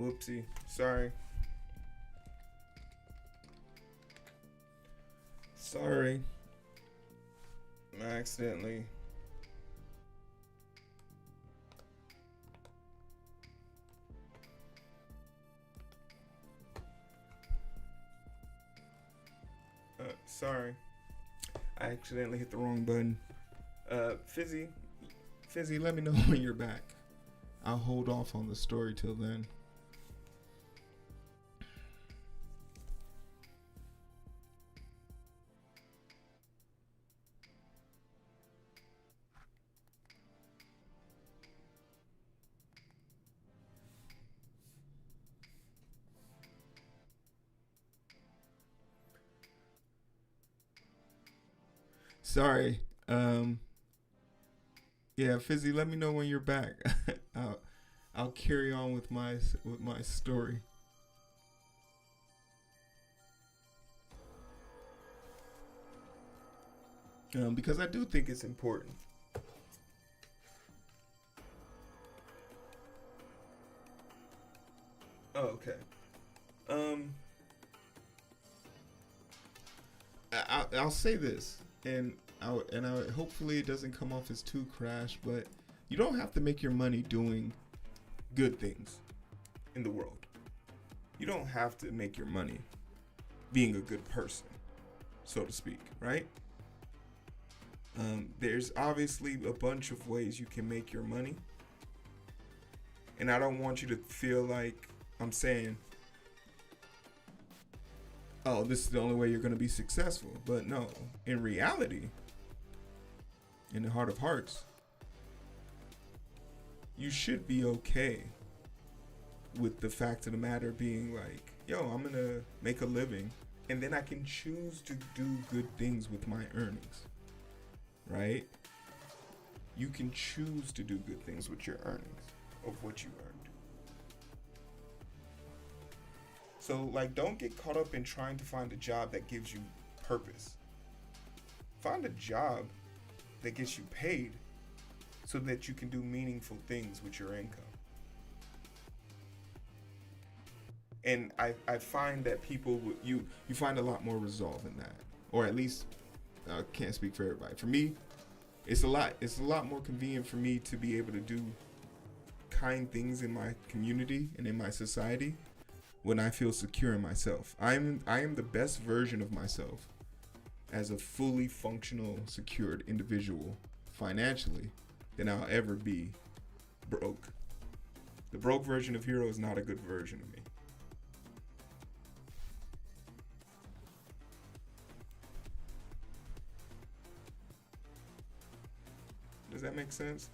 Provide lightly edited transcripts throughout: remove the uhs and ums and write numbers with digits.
Whoopsie. Sorry. Sorry. I accidentally. Sorry. I accidentally hit the wrong button. Fizzy, let me know when you're back. I'll hold off on the story till then. Sorry. Yeah, Fizzy, let me know when you're back. I'll, I'll carry on with my story. Because I do think it's important. Oh, okay. Um, I'll say this, and hopefully it doesn't come off as too crash, but you don't have to make your money doing good things in the world. You don't have to make your money being a good person, so to speak, right? There's obviously a bunch of ways you can make your money, and I don't want you to feel like I'm saying, oh, this is the only way you're going to be successful. But no, in reality, in the heart of hearts, you should be okay with the fact of the matter being like, yo, I'm going to make a living, and then I can choose to do good things with my earnings, right? You can choose to do good things with your earnings of what you earned. So, like, don't get caught up in trying to find a job that gives you purpose. Find a job that gets you paid so that you can do meaningful things with your income. And I find that people, you find a lot more resolve in that. Or at least, I can't speak for everybody. For me, it's a lot more convenient for me to be able to do kind things in my community and in my society when I feel secure in myself. I am the best version of myself as a fully functional, secured individual financially than I'll ever be broke. The broke version of Hero is not a good version of me. Does that make sense?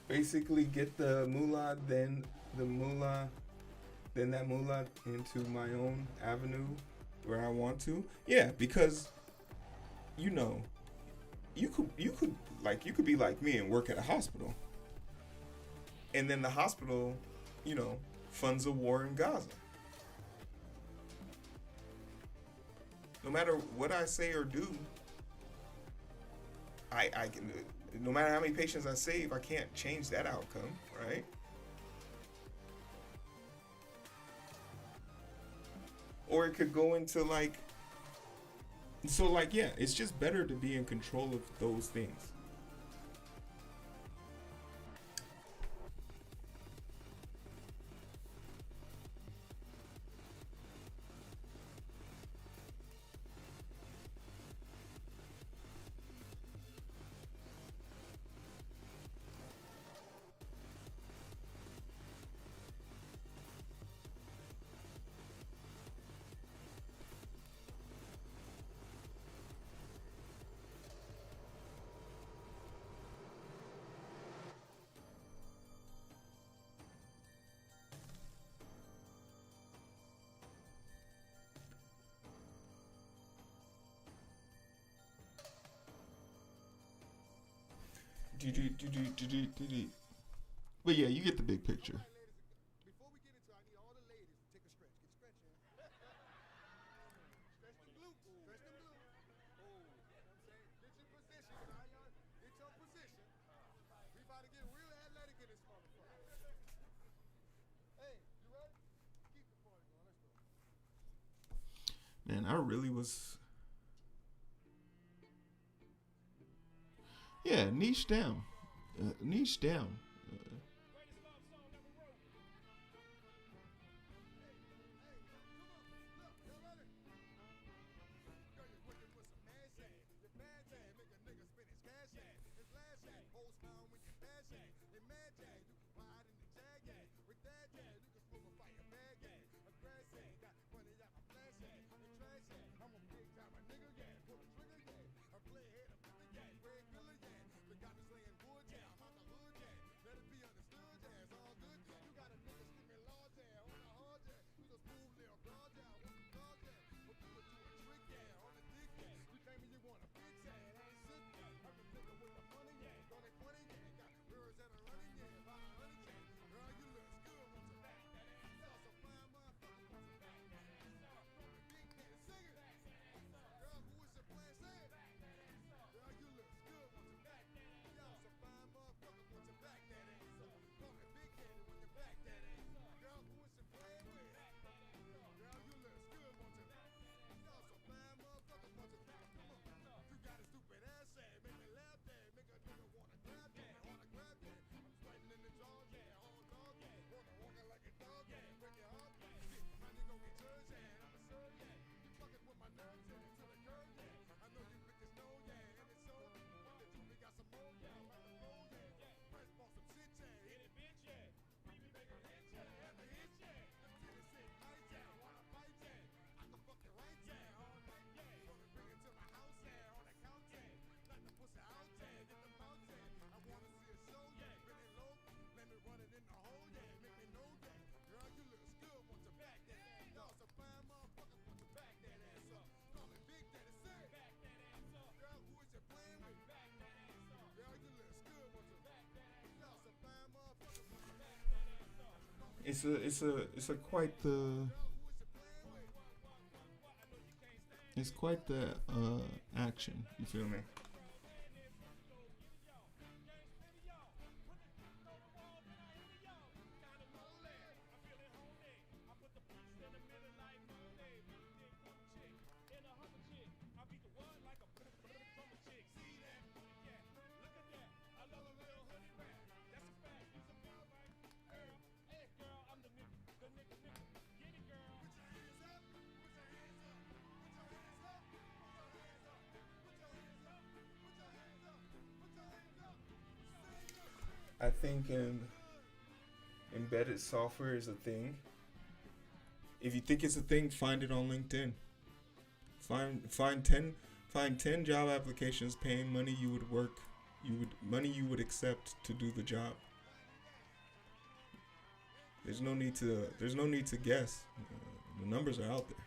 Basically get the moolah, then the moolah, then that moolah into my own avenue where I want to. Yeah, because you know, you could be like me and work at a hospital. And then the hospital, funds a war in Gaza. No matter what I say or do, I can, no matter how many patients I save, I can't change that outcome, right? Or it could go into yeah, it's just better to be in control of those things. But yeah, you get the big picture. Man, I really was. Yeah, niche down. Niche down. Uh, it's a quite the it's quite the action. You feel me? I think embedded software is a thing. If you think it's a thing, find it on LinkedIn. Find ten job applications paying money you would accept to do the job. There's no need to guess. The numbers are out there.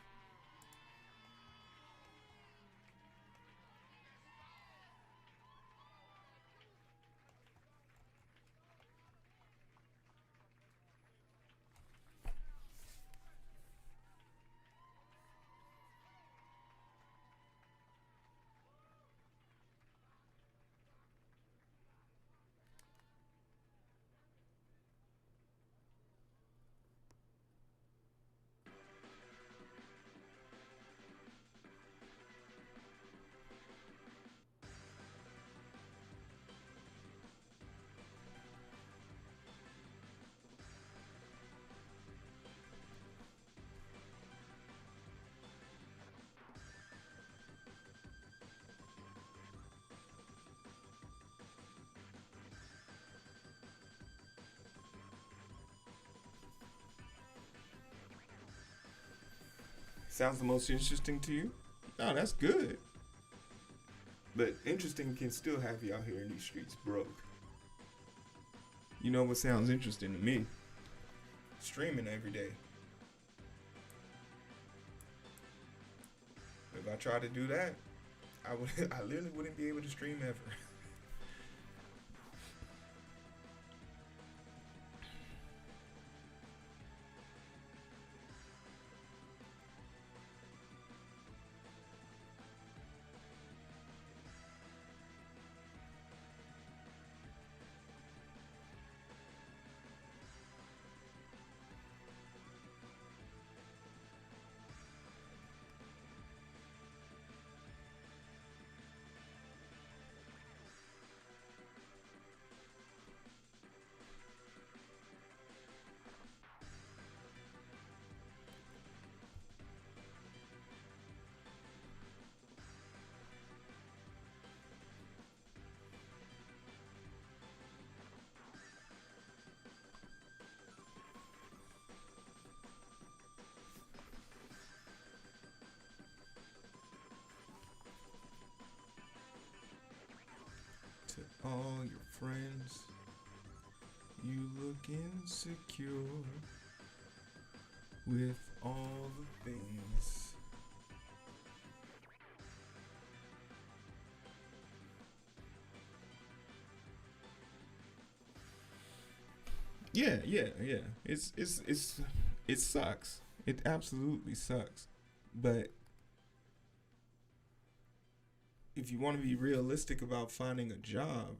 Sounds the most interesting to you? No, that's good. But interesting can still have you out here in these streets broke. You know what sounds interesting to me? Streaming every day. If I tried to do that, I literally wouldn't be able to stream ever. all your friends. You look insecure with all the things. Yeah, yeah, yeah. It sucks. It absolutely sucks. But if you want to be realistic about finding a job,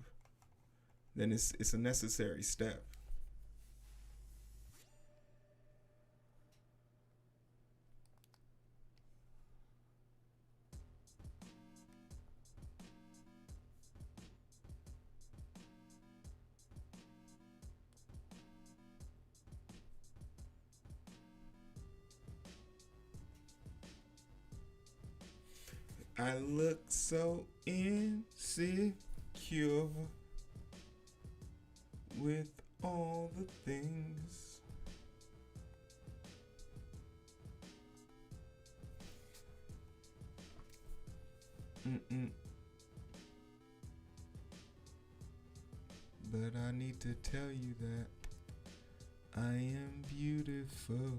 then it's a necessary step. I look so insecure with all the things. Mm-mm. But I need to tell you that I am beautiful,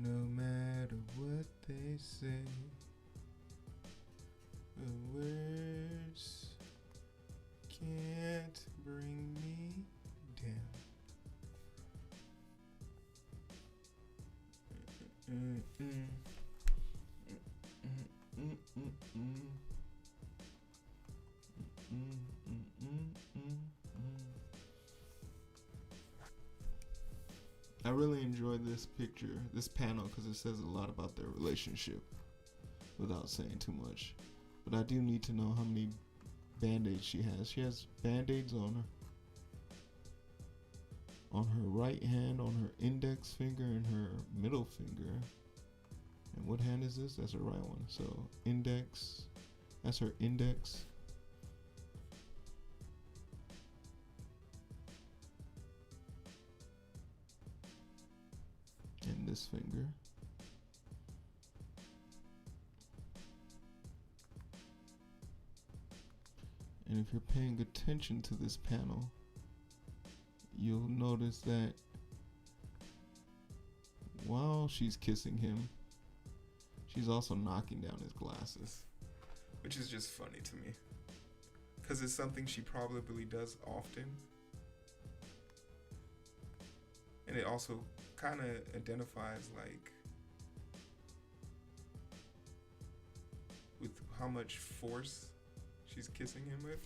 no matter what they say. The words can't bring me down. Mm-mm. Mm-mm. Mm-mm. I really enjoyed this picture, this panel, because it says a lot about their relationship without saying too much. But I do need to know how many band-aids she has. She has band-aids on her right hand, on her index finger, and her middle finger. And what hand is this? That's her right one. So index, that's her index. And this finger. And if you're paying attention to this panel, you'll notice that while she's kissing him, she's also knocking down his glasses, which is just funny to me, because it's something she probably does often. And it also kind of identifies like with how much force she's kissing him with.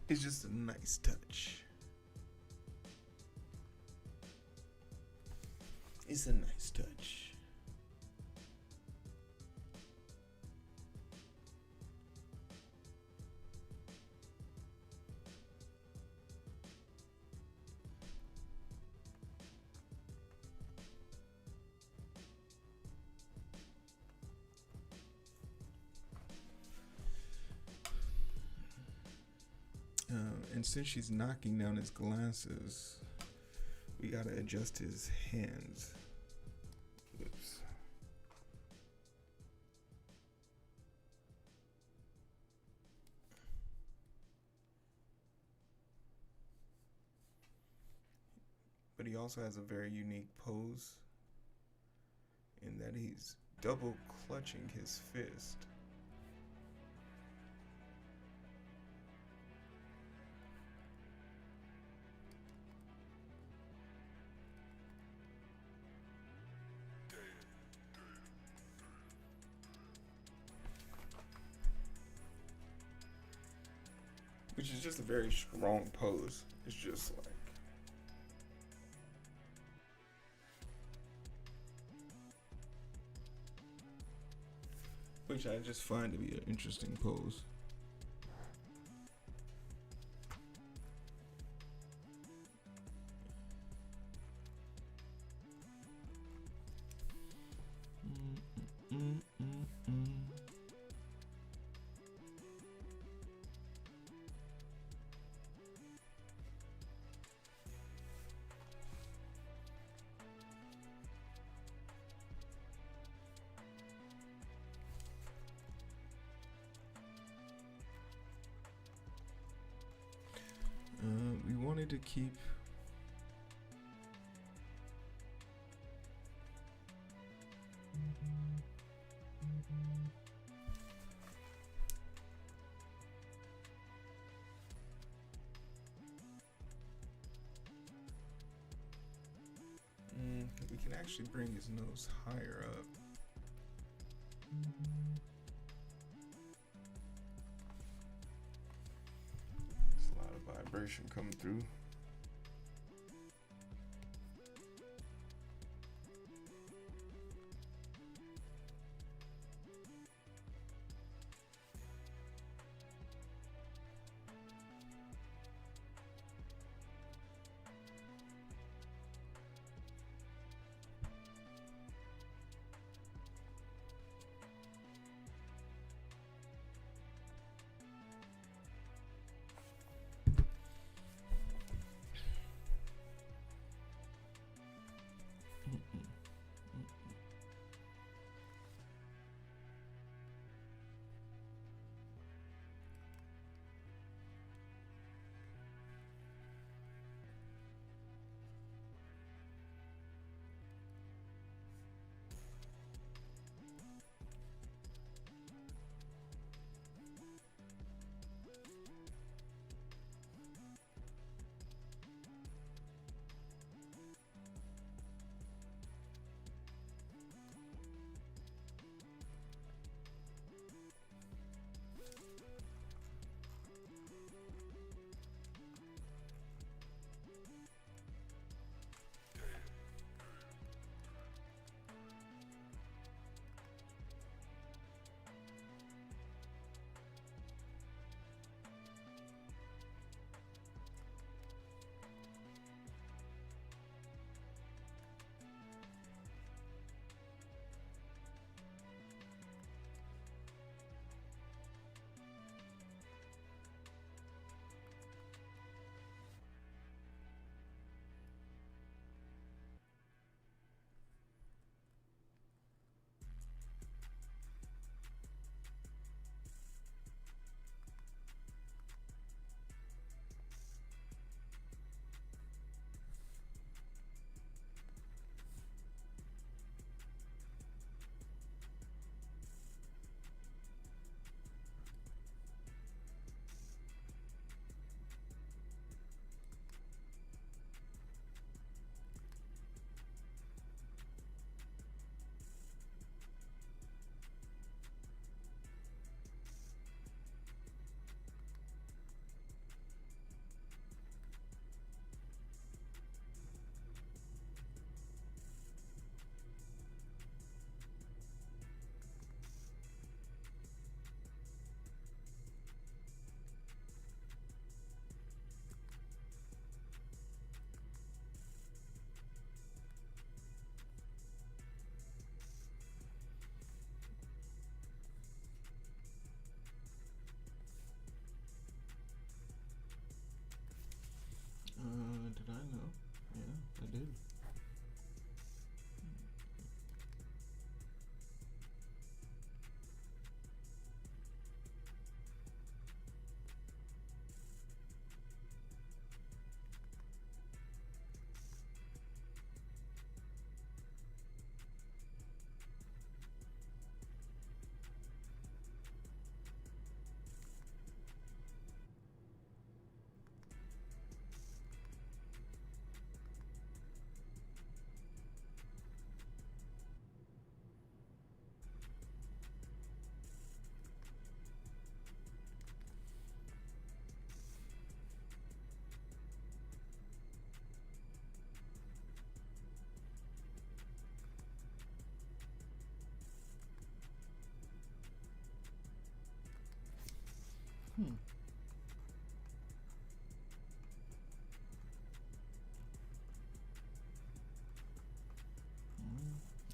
It's just a nice touch. It's a nice touch. And since she's knocking down his glasses, we gotta adjust his hands. Oops. But he also has a very unique pose in that he's double clutching his fist. Which is just a very strong pose. It's just like which I just find to be an interesting pose. We wanted to keep we can actually bring his nose higher up. There's a lot of vibration coming through.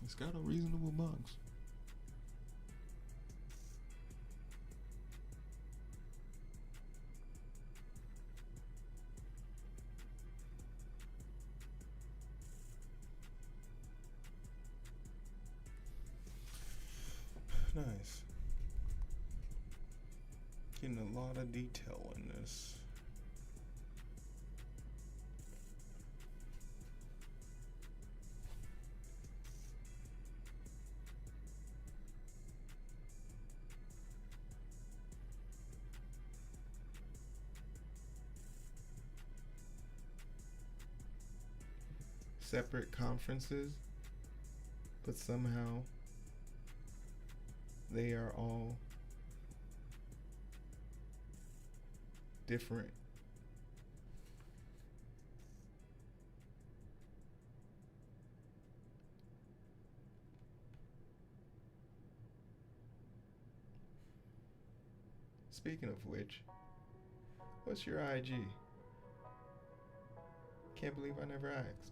It's got a reasonable mugs. Nice. Getting a lot of detail in this. Separate conferences, but somehow they are all different. Speaking of which, what's your IG? Can't believe I never asked.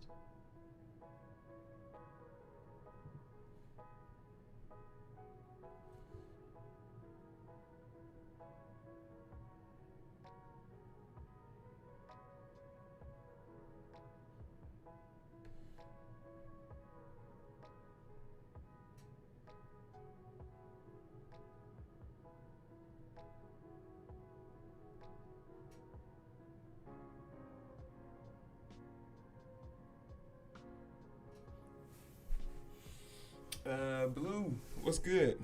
Blue, what's good?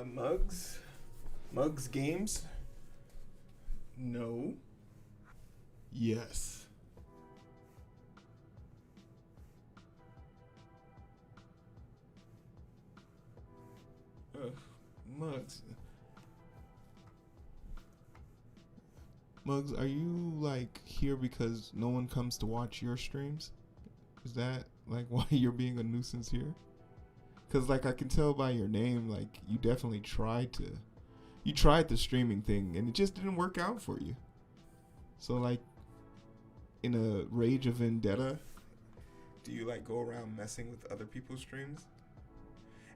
Mugs? Mugs games? No. Yes. Mugs. Mugs, are you like here because no one comes to watch your streams? Is that like why you're being a nuisance here? Cause like I can tell by your name, like you definitely tried the streaming thing and it just didn't work out for you. So like, in a rage of vendetta, do you like go around messing with other people's streams?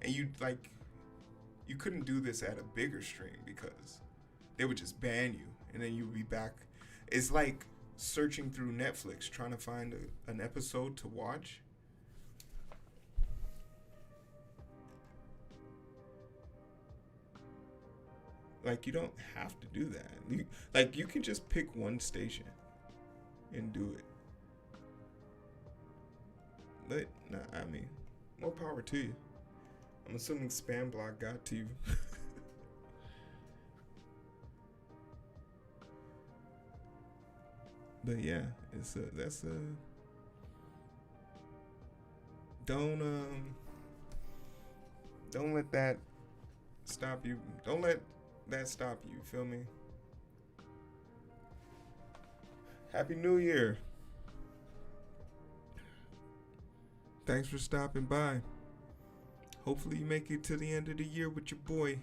And you couldn't do this at a bigger stream because they would just ban you and then you would be back. It's like searching through Netflix trying to find an episode to watch. Like, you don't have to do that. You can just pick one station and do it. But, nah, I mean, more power to you. I'm assuming Spam Block got to you. But yeah, don't let that stop you. Don't let that stop you, feel me? Happy New Year. Thanks for stopping by. Hopefully you make it to the end of the year with your boy.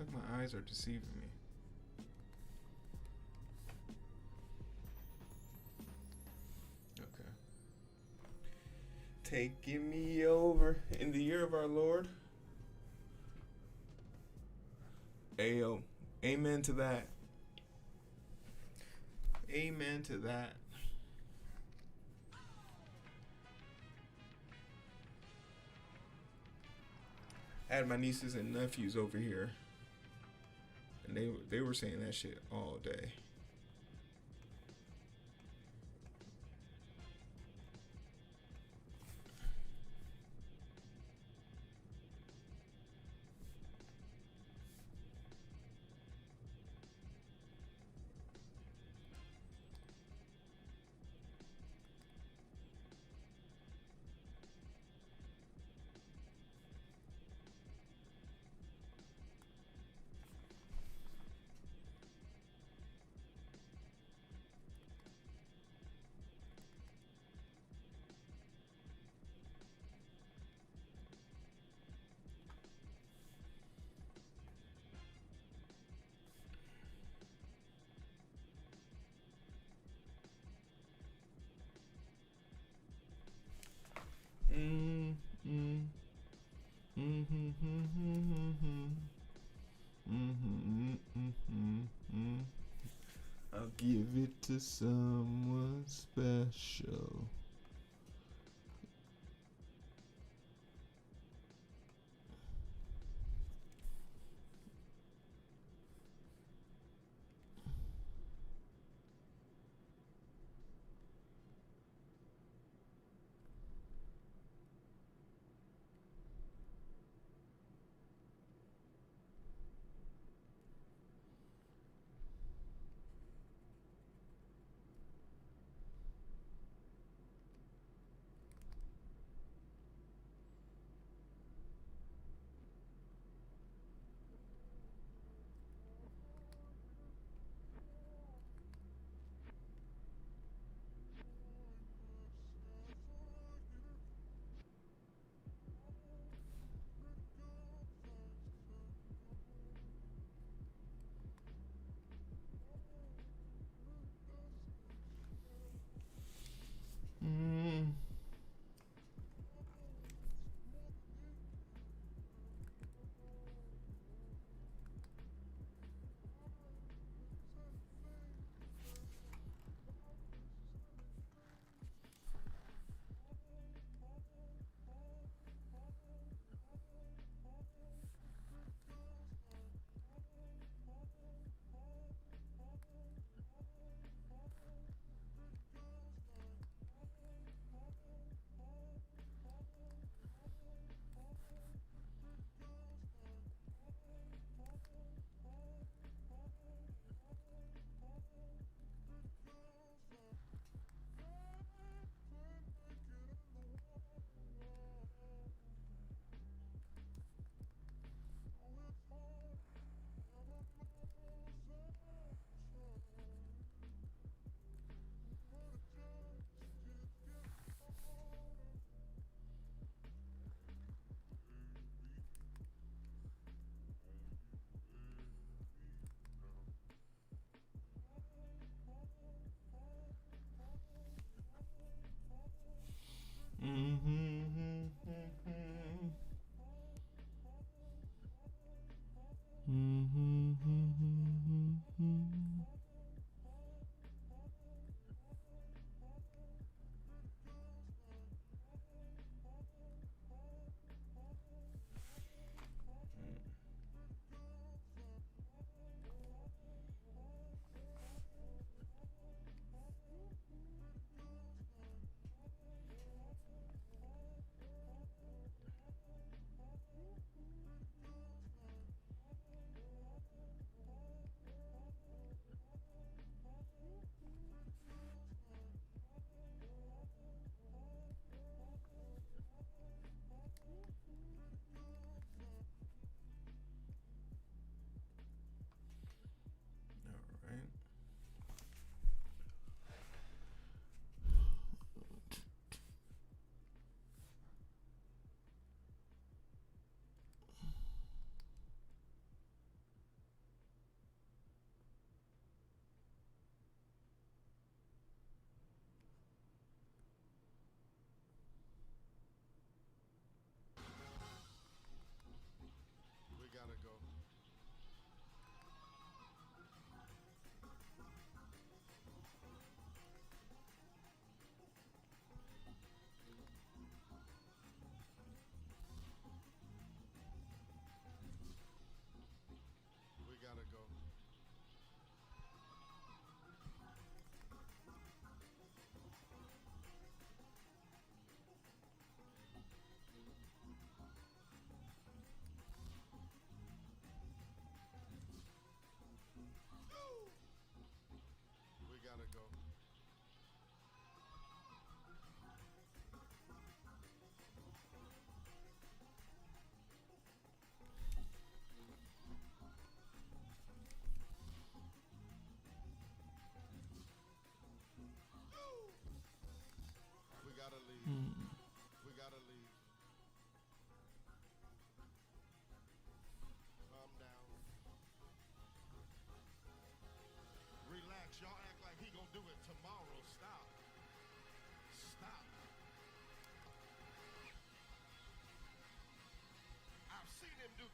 It's like my eyes are deceiving me. Okay. Taking me over in the year of our Lord. Ayo. Amen to that. Amen to that. I had my nieces and nephews over here, and they were saying that shit all day. Mm, mm, mm, mm, mm, mm, mm. I'll give it to someone special.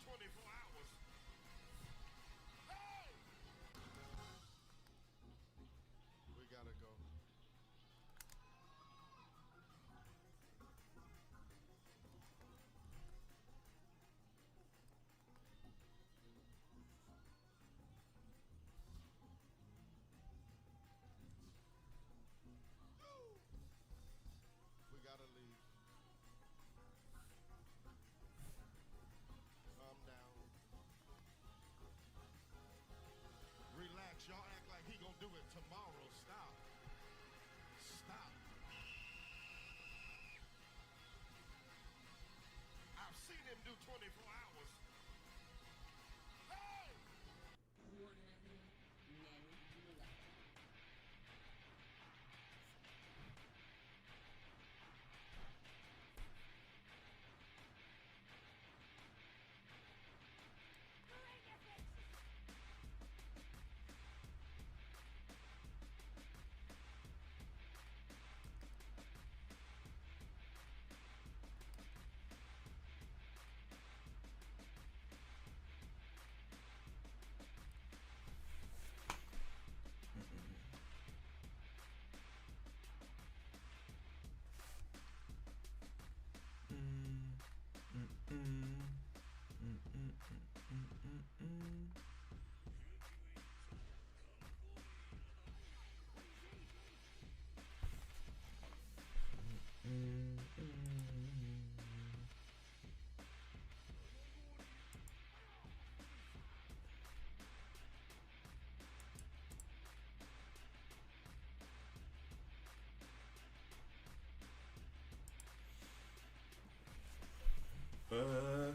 24 hours. Hey! We gotta go. We gotta leave. Calm down. Relax. Y'all act like he gonna do it tomorrow. Stop. Stop. I've seen him do 24 hours. Hey! Uh,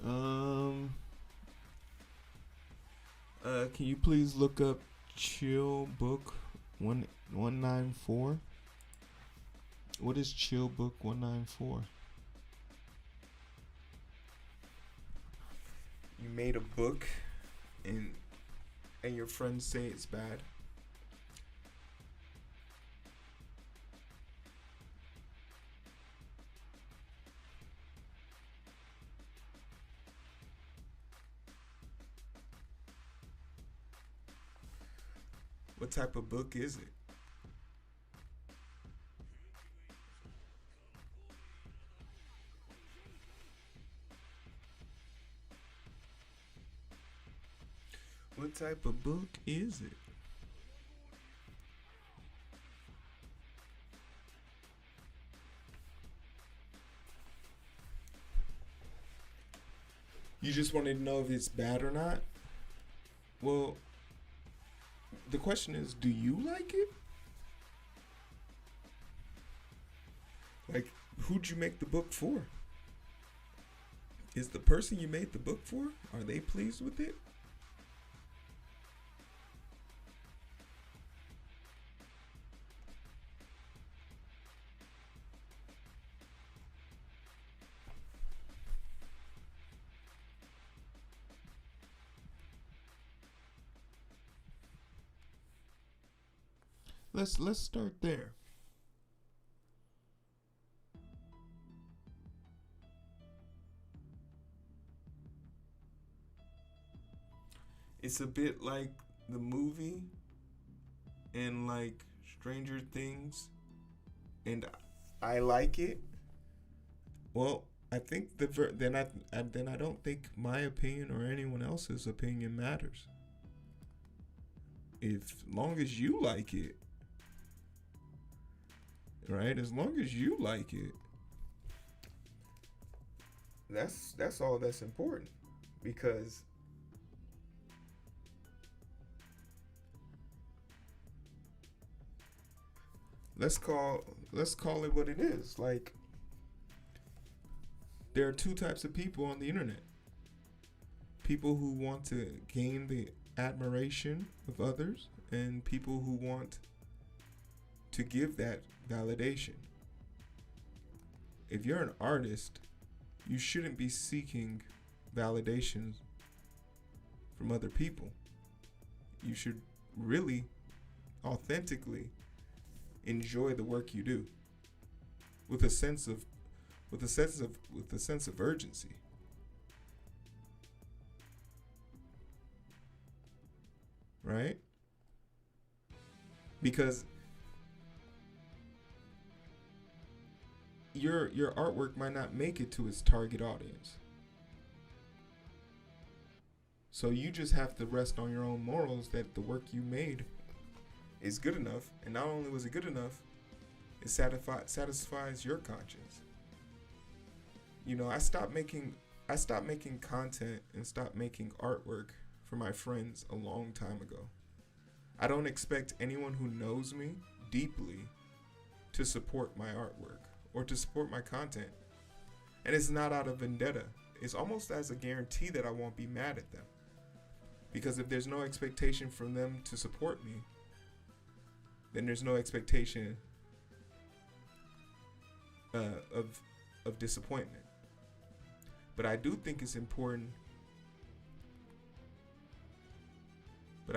um, can you please look up Chill Book 194? What is Chill Book 194? You made a book and your friends say it's bad. What type of book is it? What type of book is it? You just wanted to know if it's bad or not? Well, the question is, do you like it? Like, who'd you make the book for? Is the person you made the book for, are they pleased with it? Let's start there. It's a bit like the movie and like Stranger Things, and I like it. Well, I think then I don't think my opinion or anyone else's opinion matters. If long as you like it, right? As long as you like it, that's all that's important. Because let's call it what it is. Like, there are two types of people on the internet. People who want to gain the admiration of others, and people who want to give that validation. If you're an artist, you shouldn't be seeking validations from other people. You should really authentically enjoy the work you do with a sense of urgency. Right? Because your artwork might not make it to its target audience. So you just have to rest on your own morals that the work you made is good enough, and not only was it good enough, it satisfies your conscience. You know, I stopped making content and stopped making artwork for my friends a long time ago. I don't expect anyone who knows me deeply to support my artwork or to support my content. And it's not out of vendetta. It's almost as a guarantee that I won't be mad at them. Because if there's no expectation from them to support me, then there's no expectation of disappointment. But I do think it's important. That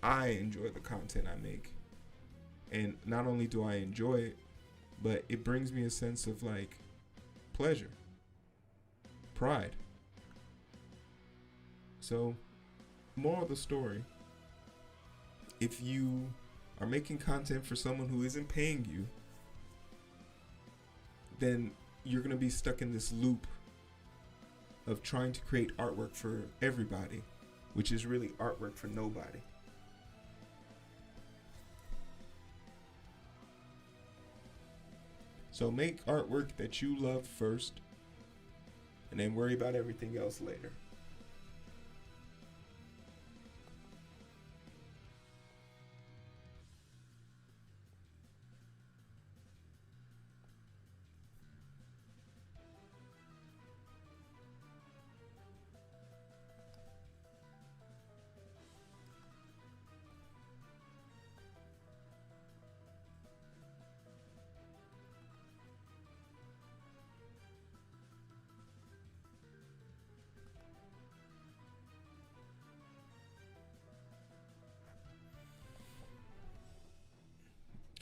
I enjoy the content I make. And not only do I enjoy it, but it brings me a sense of like pleasure, pride. So, moral of the story, if you are making content for someone who isn't paying you, then you're going to be stuck in this loop of trying to create artwork for everybody, which is really artwork for nobody. So make artwork that you love first, and then worry about everything else later.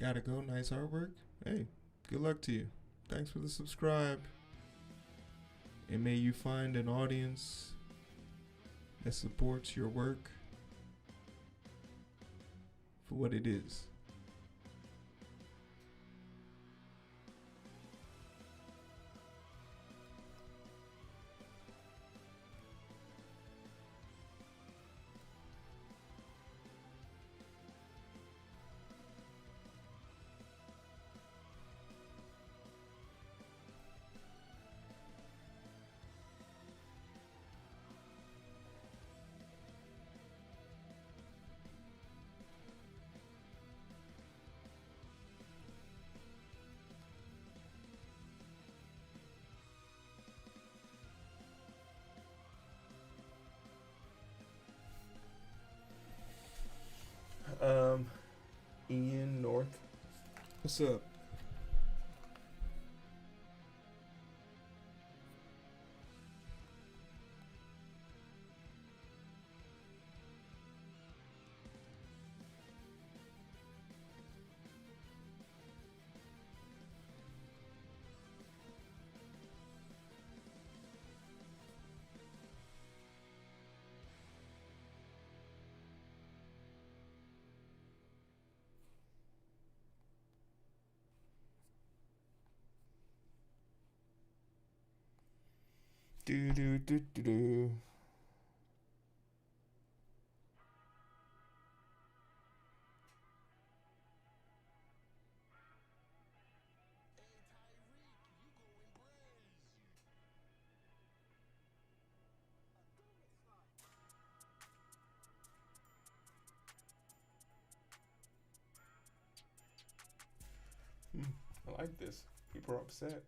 Gotta go, nice artwork. Hey, good luck to you. Thanks for the subscribe. And may you find an audience that supports your work for what it is. Ian North. What's up? Do do do do do. I like this. People are upset.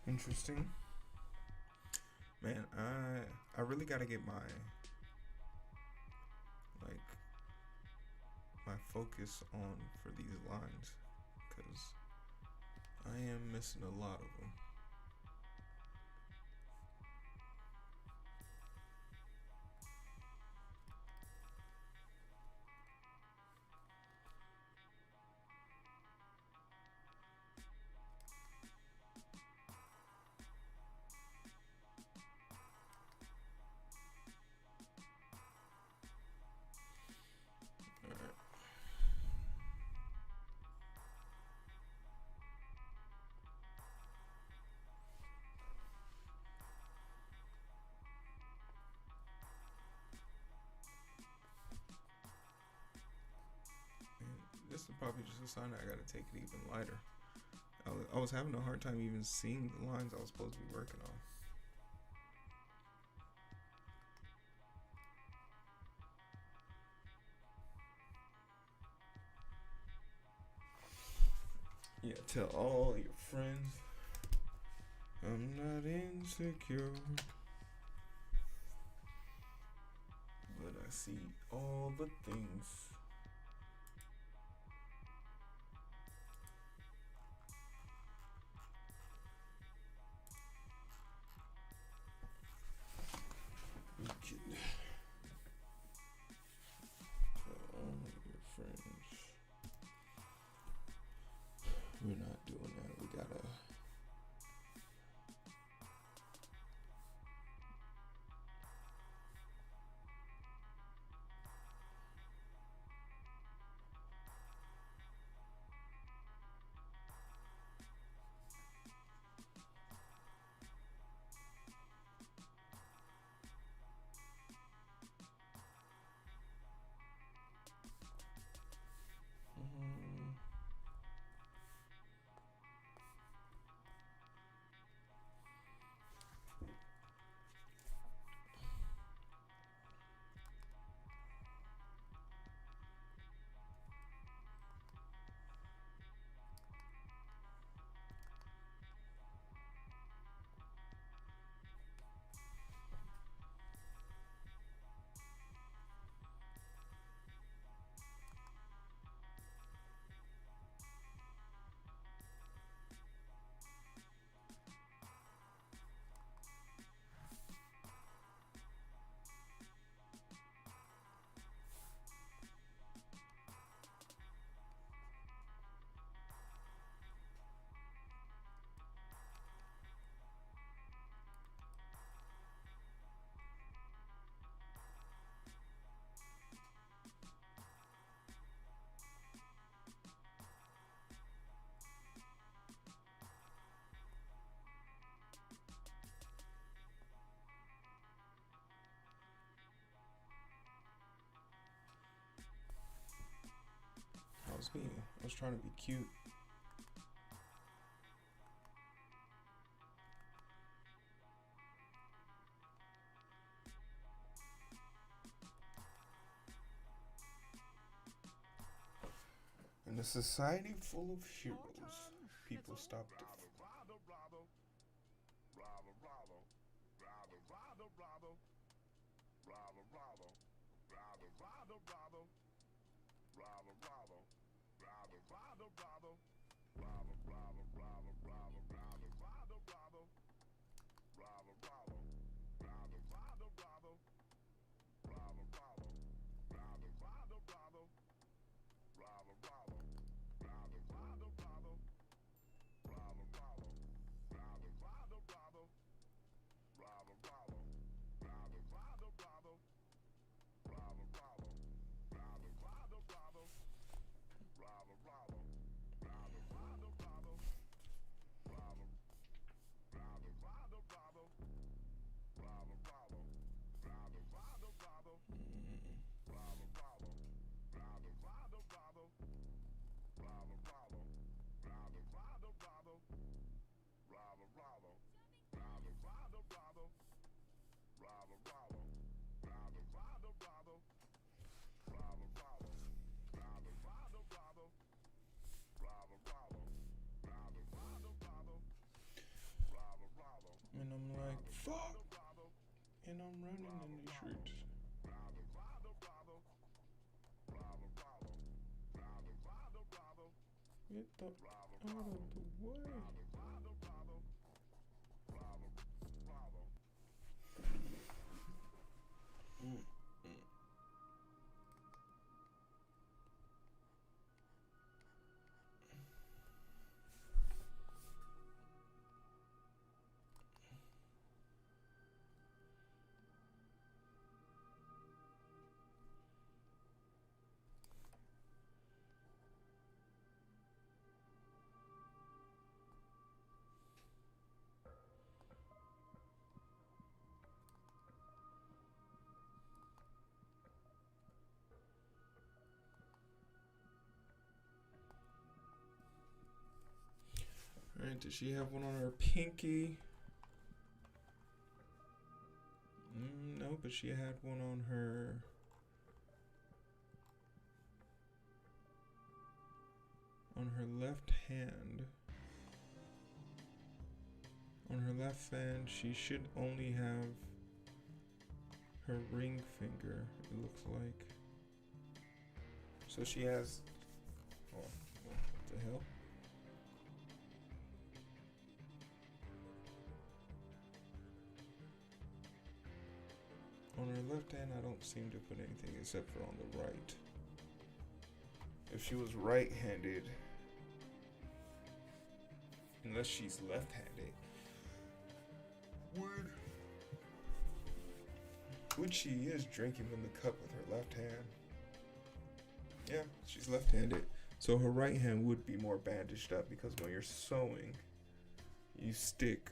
Interesting. Man, I really gotta get my like my focus on for these lines, because I am missing a lot of them. Alright. This is probably just a sign that I gotta take it even lighter. I was having a hard time even seeing the lines I was supposed to be working on. Yeah, tell all your friends I'm not insecure, but I see all the things. You can tell all your friends. We're not doing that. We gotta. I was trying to be cute. In a society full of heroes, people stop to fuck? And I'm running in these streets. Get the out of the way. Alright, does she have one on her pinky? No, but she had one on her left hand. On her left hand, she should only have her ring finger, it looks like. So she has, what the hell? On her left hand, I don't seem to put anything except for on the right. If she was right-handed, unless she's left-handed, would she is drinking from the cup with her left hand. Yeah, she's left-handed. So her right hand would be more bandaged up because when you're sewing, you stick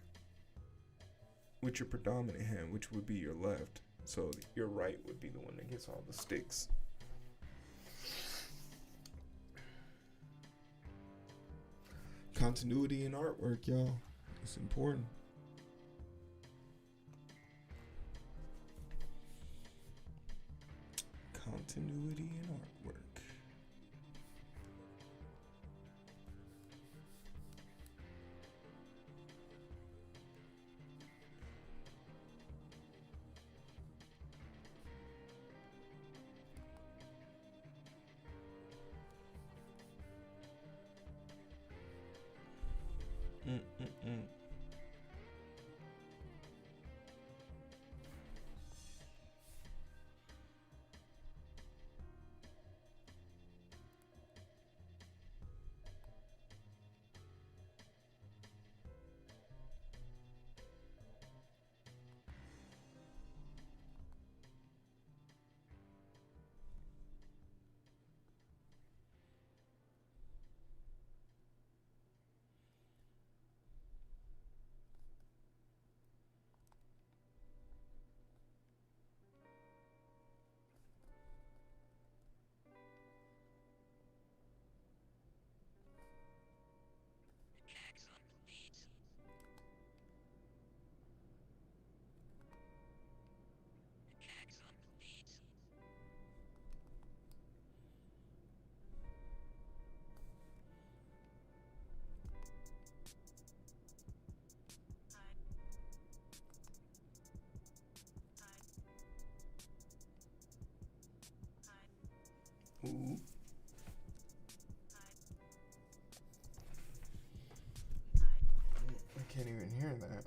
with your predominant hand, which would be your left. So your right would be the one that gets all the sticks. Continuity in artwork, y'all. It's important. Continuity in artwork. Ooh. I can't even hear that.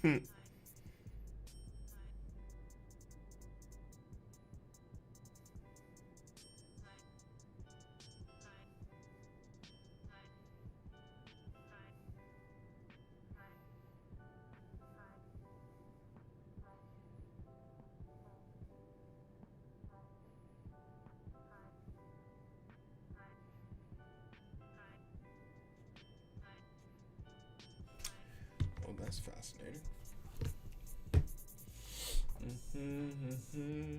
Oh, that's fascinating. Mm-hmm.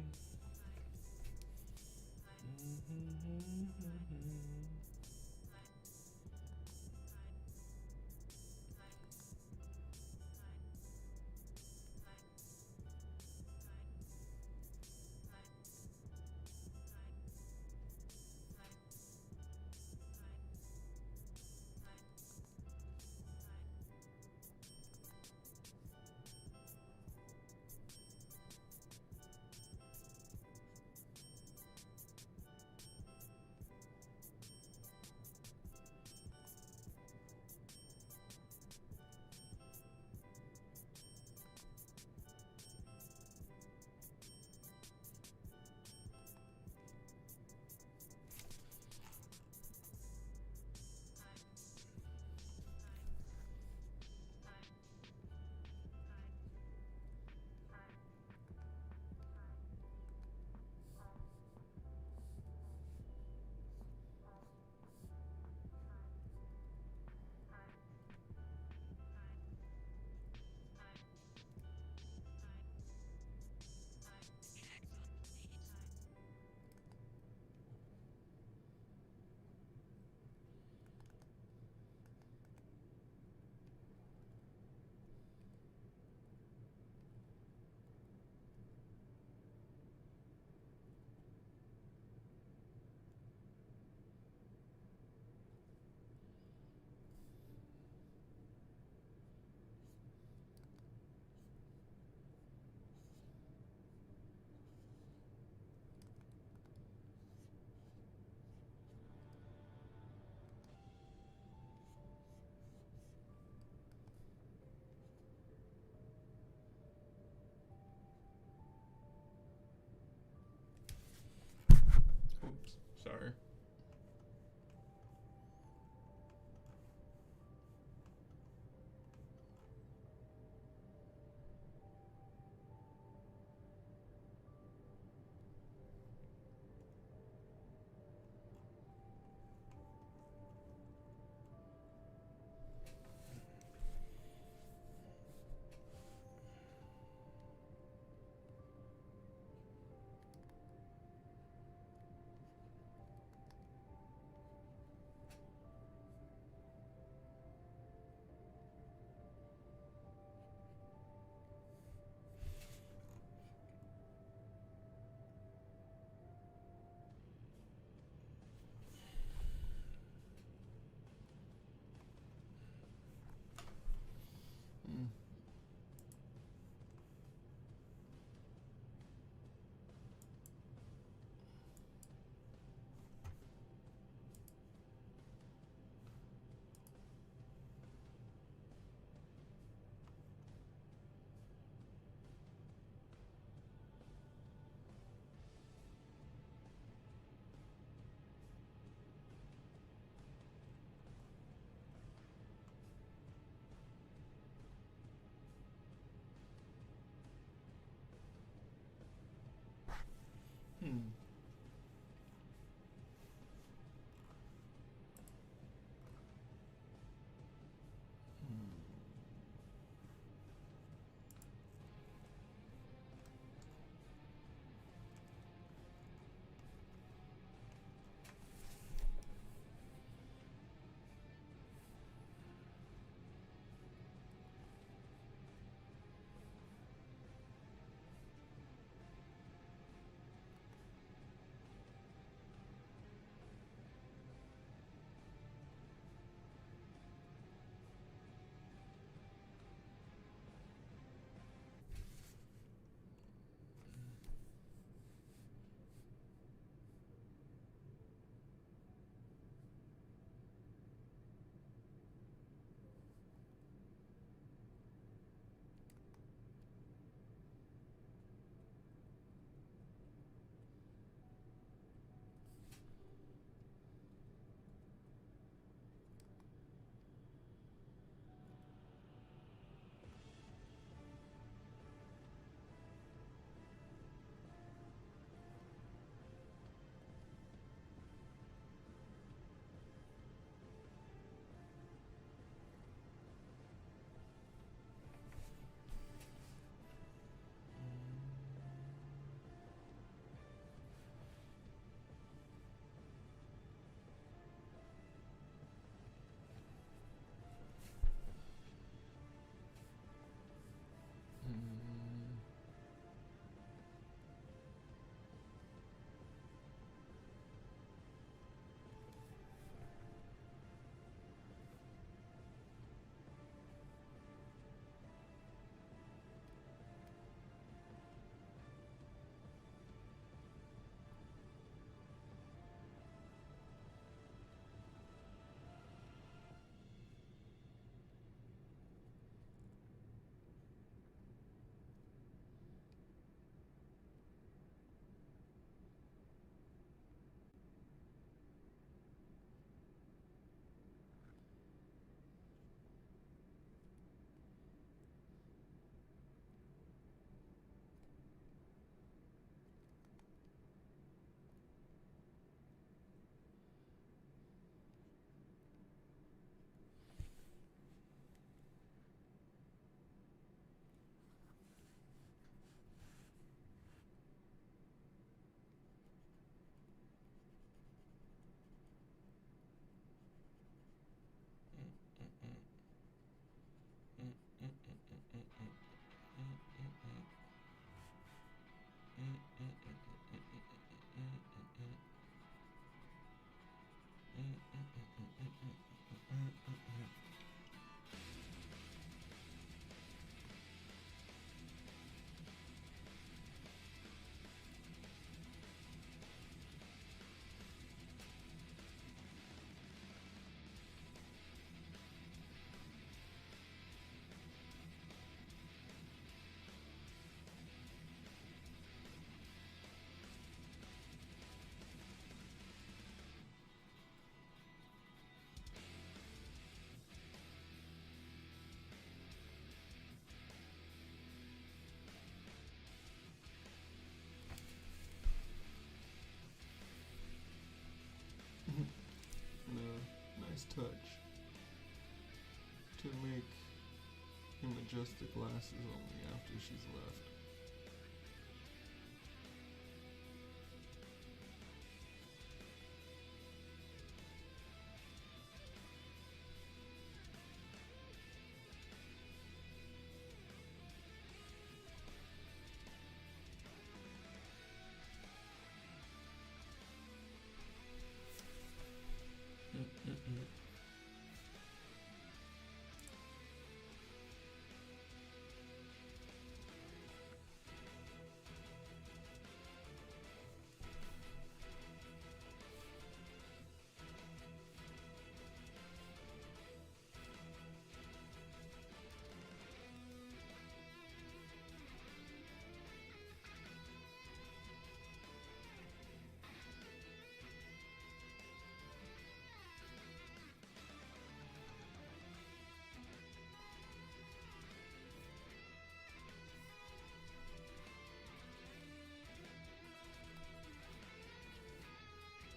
nice touch to make him adjust the glasses only after she's left.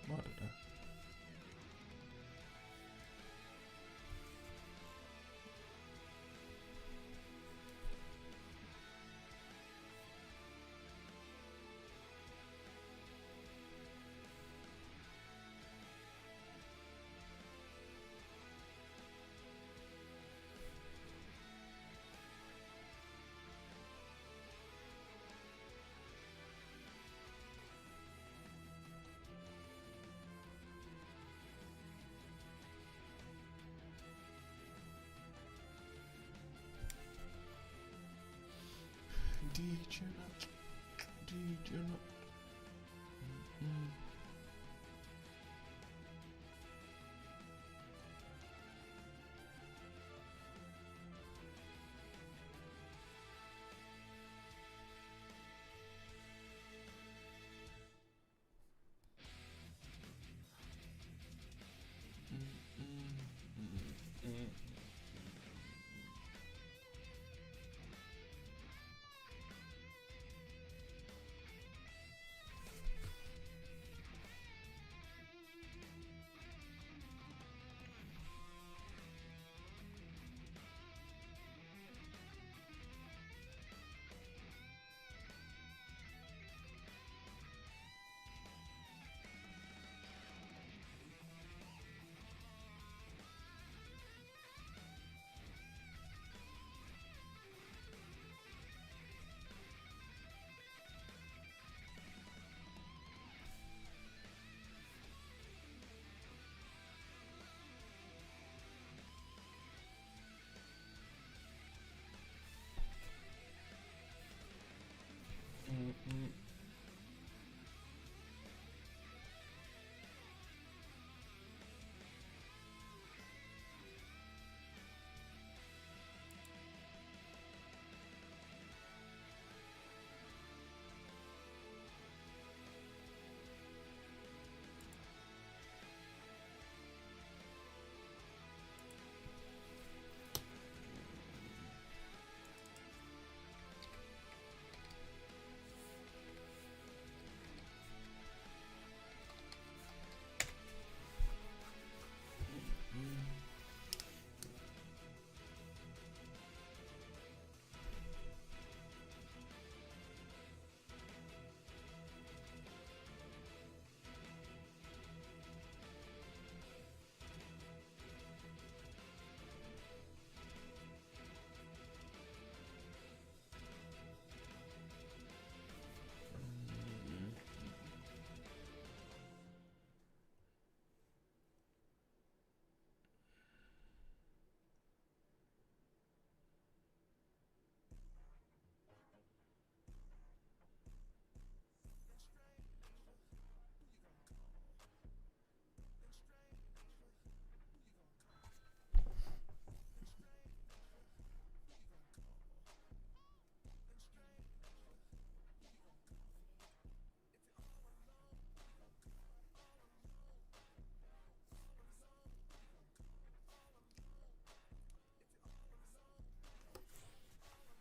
Monitor. Degenerate. Degenerate. Mm-mm. Mm-mm.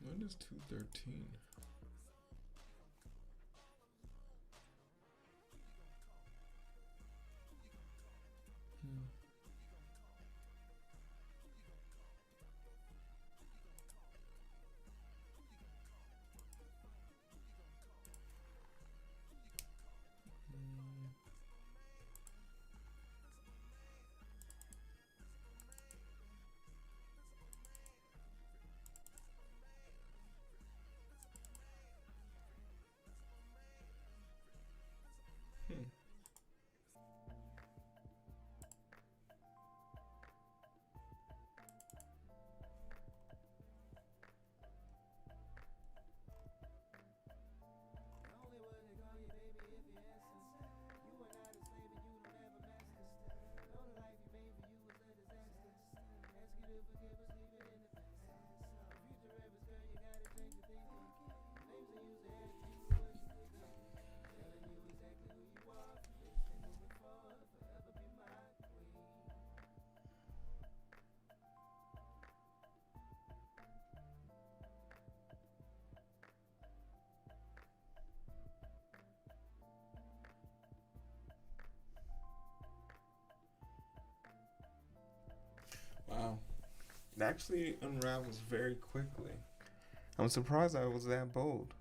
When is 213? Wow. It actually unravels very quickly. I'm surprised I was that bold.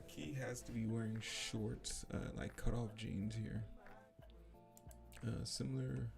Key has to be wearing shorts, like cutoff jeans here. Similar.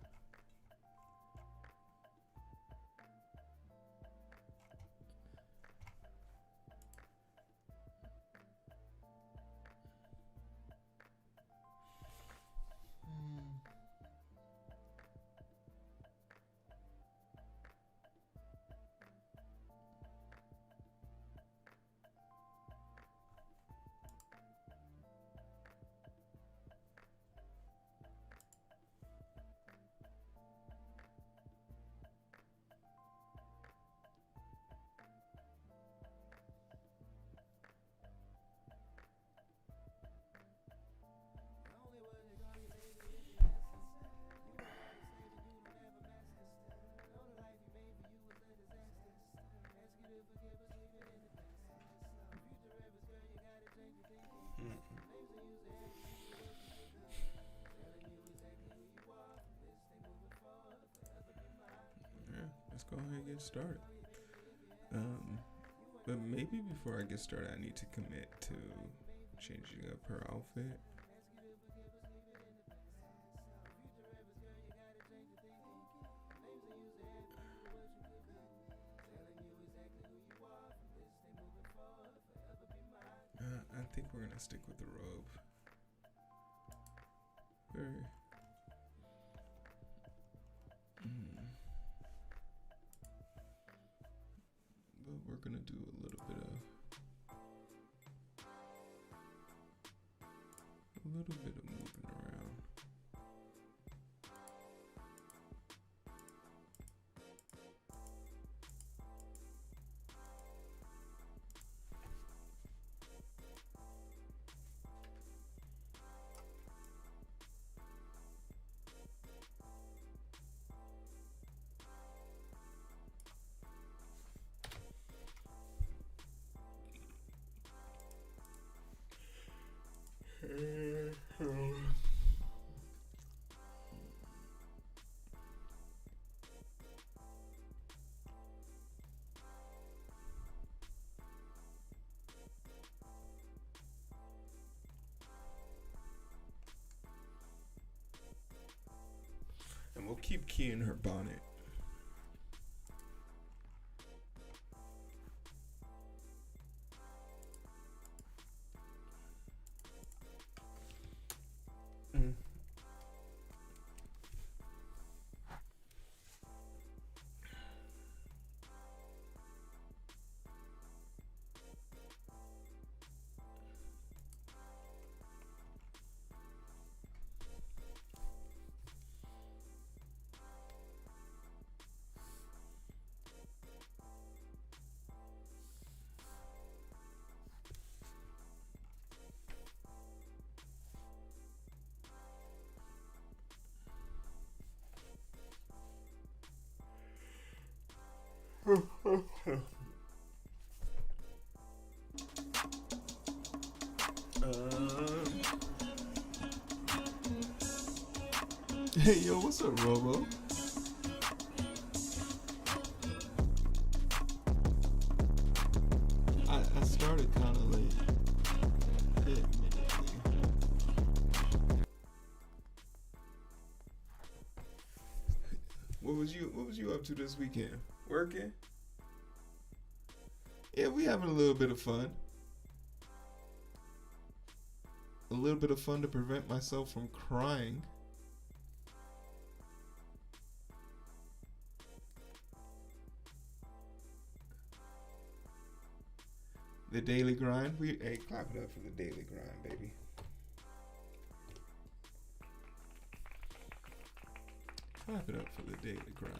Yeah, let's go ahead and get started. But maybe before I get started, I need to commit to changing up her outfit. I think we're gonna stick with the robe. Very. But we're gonna do a little bit of moving around. And we'll keep Key in her bonnet. Hey, yo, what's up, Robo? I started kind of late. What was you up to this weekend? Working? Yeah, we having a little bit of fun. A little bit of fun to prevent myself from crying. The daily grind. Hey, clap it up for the daily grind, baby. Clap it up for the daily grind.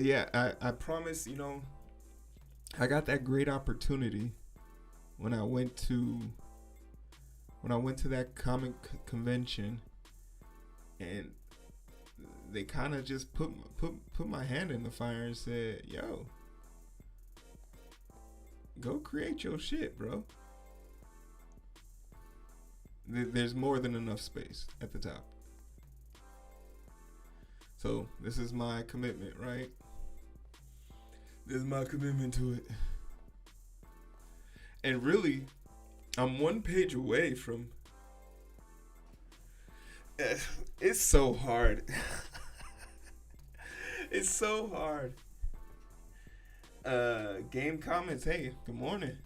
Yeah, I promise, I got that great opportunity when I went to that comic convention, and they kind of just put my hand in the fire and said, "Yo, go create your shit, bro. There's more than enough space at the top." So this is my commitment, right? This is my commitment to it. And really, I'm one page away from. It's so hard. It's so hard. Game comments. Hey, good morning.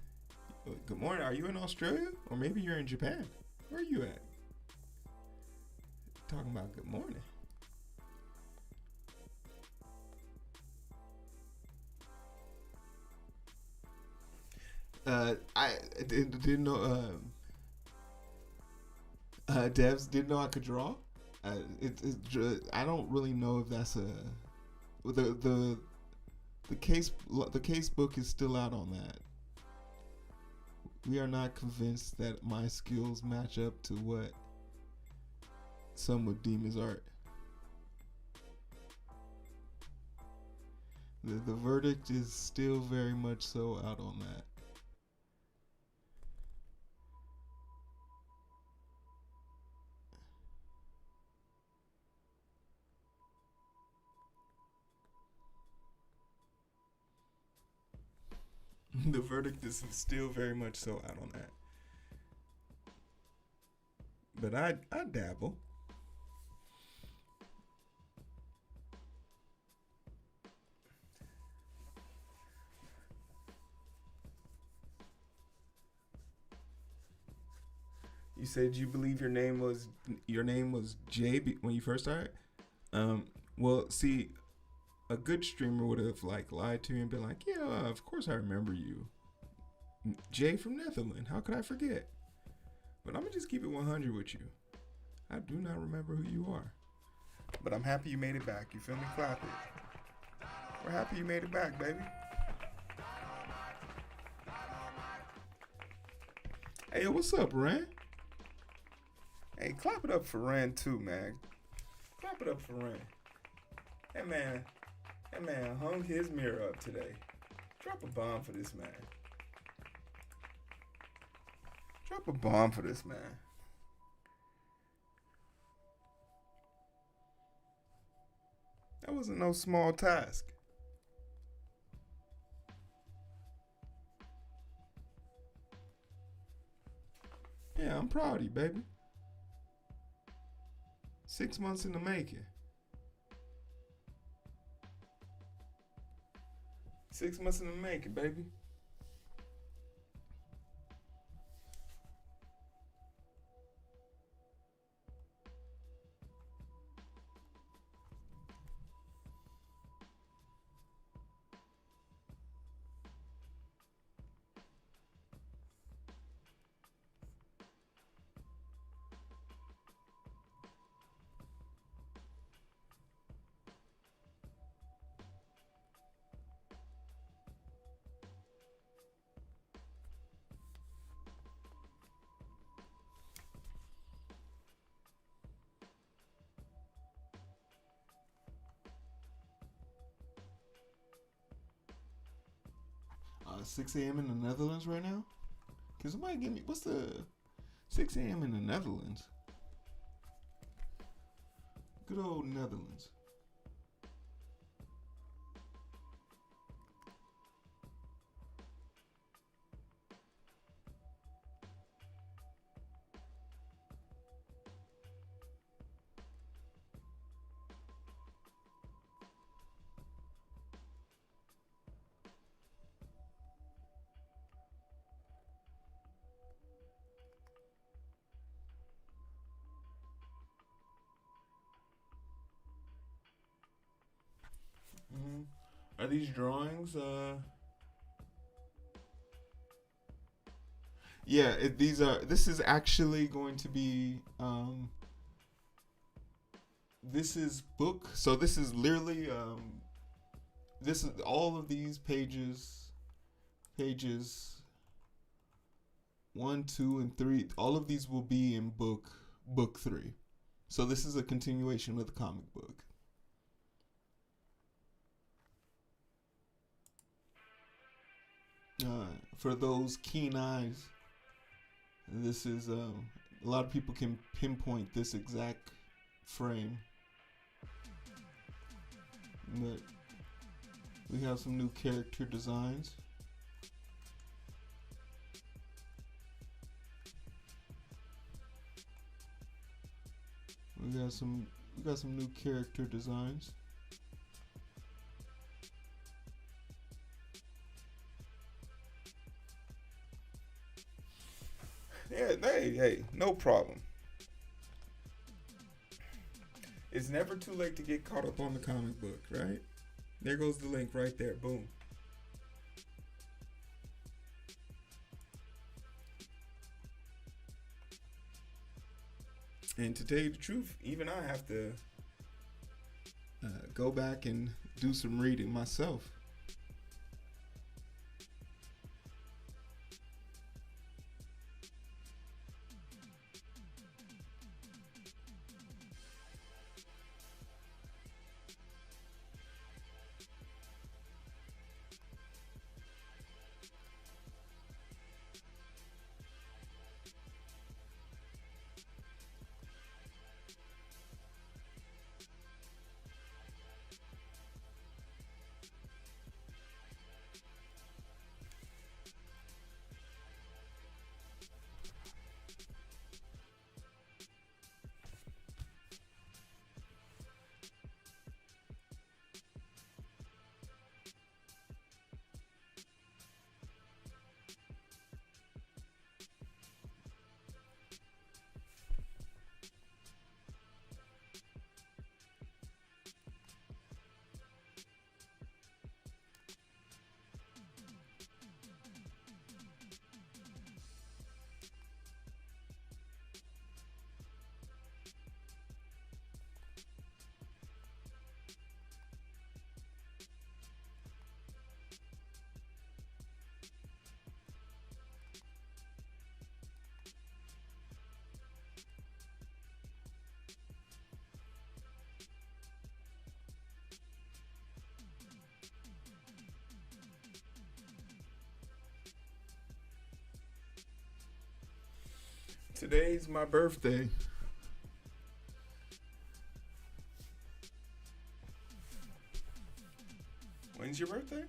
Good morning. Are you in Australia? Or maybe you're in Japan? Where are you at? Talking about good morning. I didn't know. Devs didn't know I could draw. I don't really know if that's the case book is still out on that. We are not convinced that my skills match up to what some would deem as art. The verdict is still very much so out on that. The verdict is still very much so out on that. But I dabble. You said you believe your name was Jay when you first started. Well, see, a good streamer would have lied to you and been like, "Yeah, of course I remember you, Jay from Netherlands. How could I forget?" But I'm gonna just keep it 100 with you. I do not remember who you are. But I'm happy you made it back. You feel me? Clap it. We're happy you made it back, baby. Hey, yo, what's up, Ran? Hey, clap it up for Ran too, man. Clap it up for Ran. That man hung his mirror up today. Drop a bomb for this man. Drop a bomb for this man. That wasn't no small task. Yeah, I'm proud of you, baby. 6 months in the making. 6 months in the making, baby. Uh, 6 a.m. in the Netherlands right now? Can somebody give me, what's the 6 a.m. in the Netherlands? Good old Netherlands. Are these drawings? Yeah, these are. This is actually going to be. This is book. So this is literally. This is all of these pages. Pages 1, 2, and 3. All of these will be in book 3. So this is a continuation of the comic book. For those keen eyes, this is a lot of people can pinpoint this exact frame, but we have some new character designs. We got some new character designs. Yeah, hey, no problem. It's never too late to get caught up on the comic book, right? There goes the link right there. Boom. And to tell you the truth, even I have to go back and do some reading myself. Today's my birthday. When's your birthday?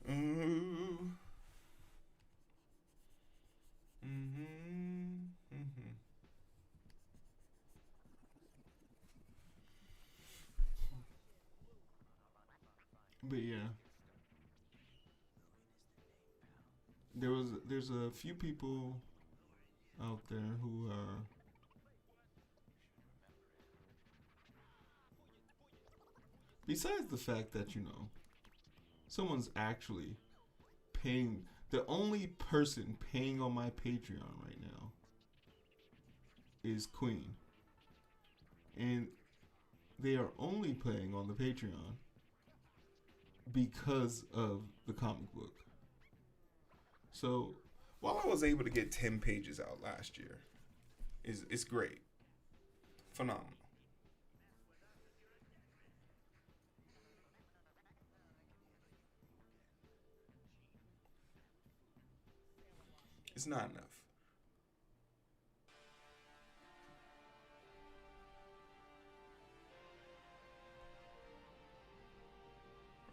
Mm-hmm. Mm-hmm. Mm-hmm. But yeah, there's a few people out there who besides the fact that someone's actually paying The only person paying on my Patreon right now is Queen. And they are only paying on the Patreon because of the comic book. So while I was able to get 10 pages out last year, it's great. Phenomenal. It's not enough.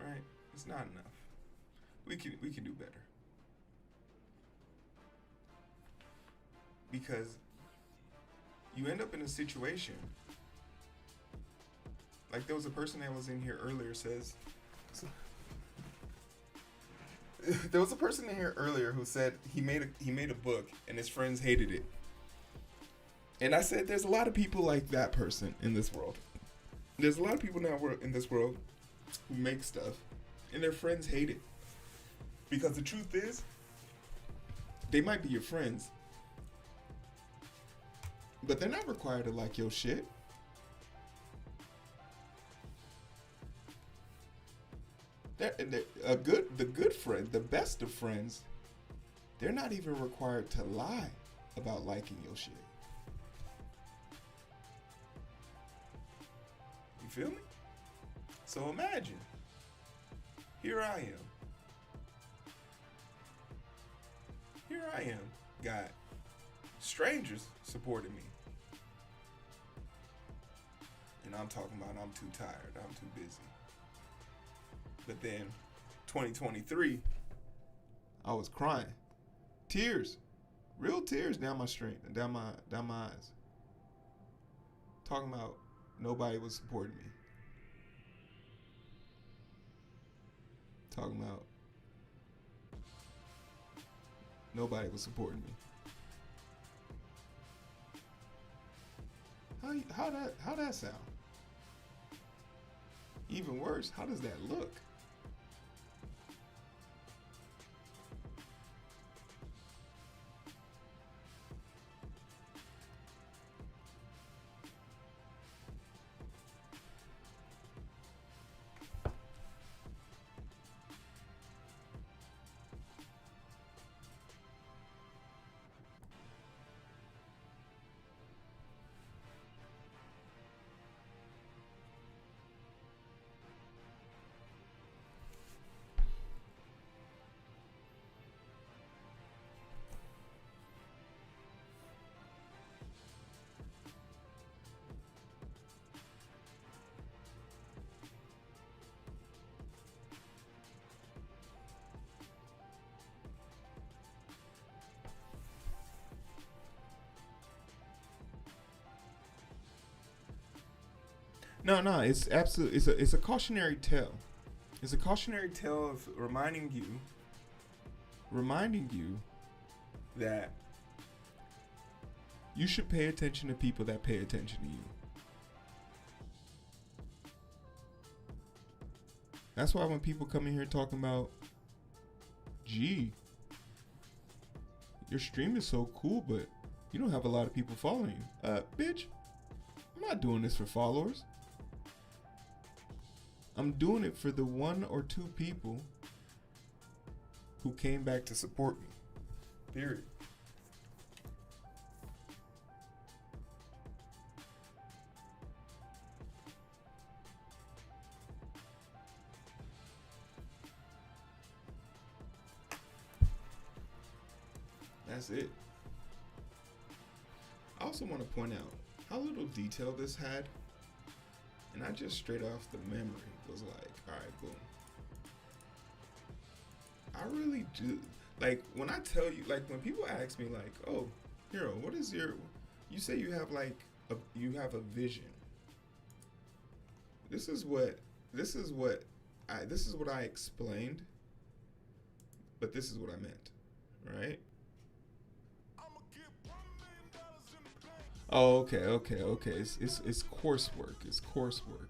Right? It's not enough. We can do better. Because you end up in a situation like there was a person that was in here earlier says there was a person in here earlier who said he made a book and his friends hated it. And I said there's a lot of people like that person in this world. There's a lot of people now in this world who make stuff and their friends hate it. Because the truth is, they might be your friends, but they're not required to like your shit. The good friend, the best of friends, they're not even required to lie about liking your shit. You feel me? So imagine, here I am, got strangers supporting me. And I'm talking about I'm too tired, I'm too busy. But then 2023, I was crying. Tears. Real tears down my down my eyes. Talking about nobody was supporting me. Talking about nobody was supporting me. How that sound? Even worse, how does that look? No, it's absolutely it's a cautionary tale. It's a cautionary tale of reminding you that you should pay attention to people that pay attention to you. That's why when people come in here talking about, gee, your stream is so cool, but you don't have a lot of people following you. Bitch, I'm not doing this for followers. I'm doing it for the 1 or 2 people who came back to support me. Period. That's it. I also want to point out how little detail this had. And I just straight off the memory was like, alright, boom. I really do. Like, when I tell you, like, when people ask me, like, oh, Hero, what is your, you say you have, like, you have a vision. This is what I explained, but this is what I meant, right? Oh, okay. It's coursework. It's coursework.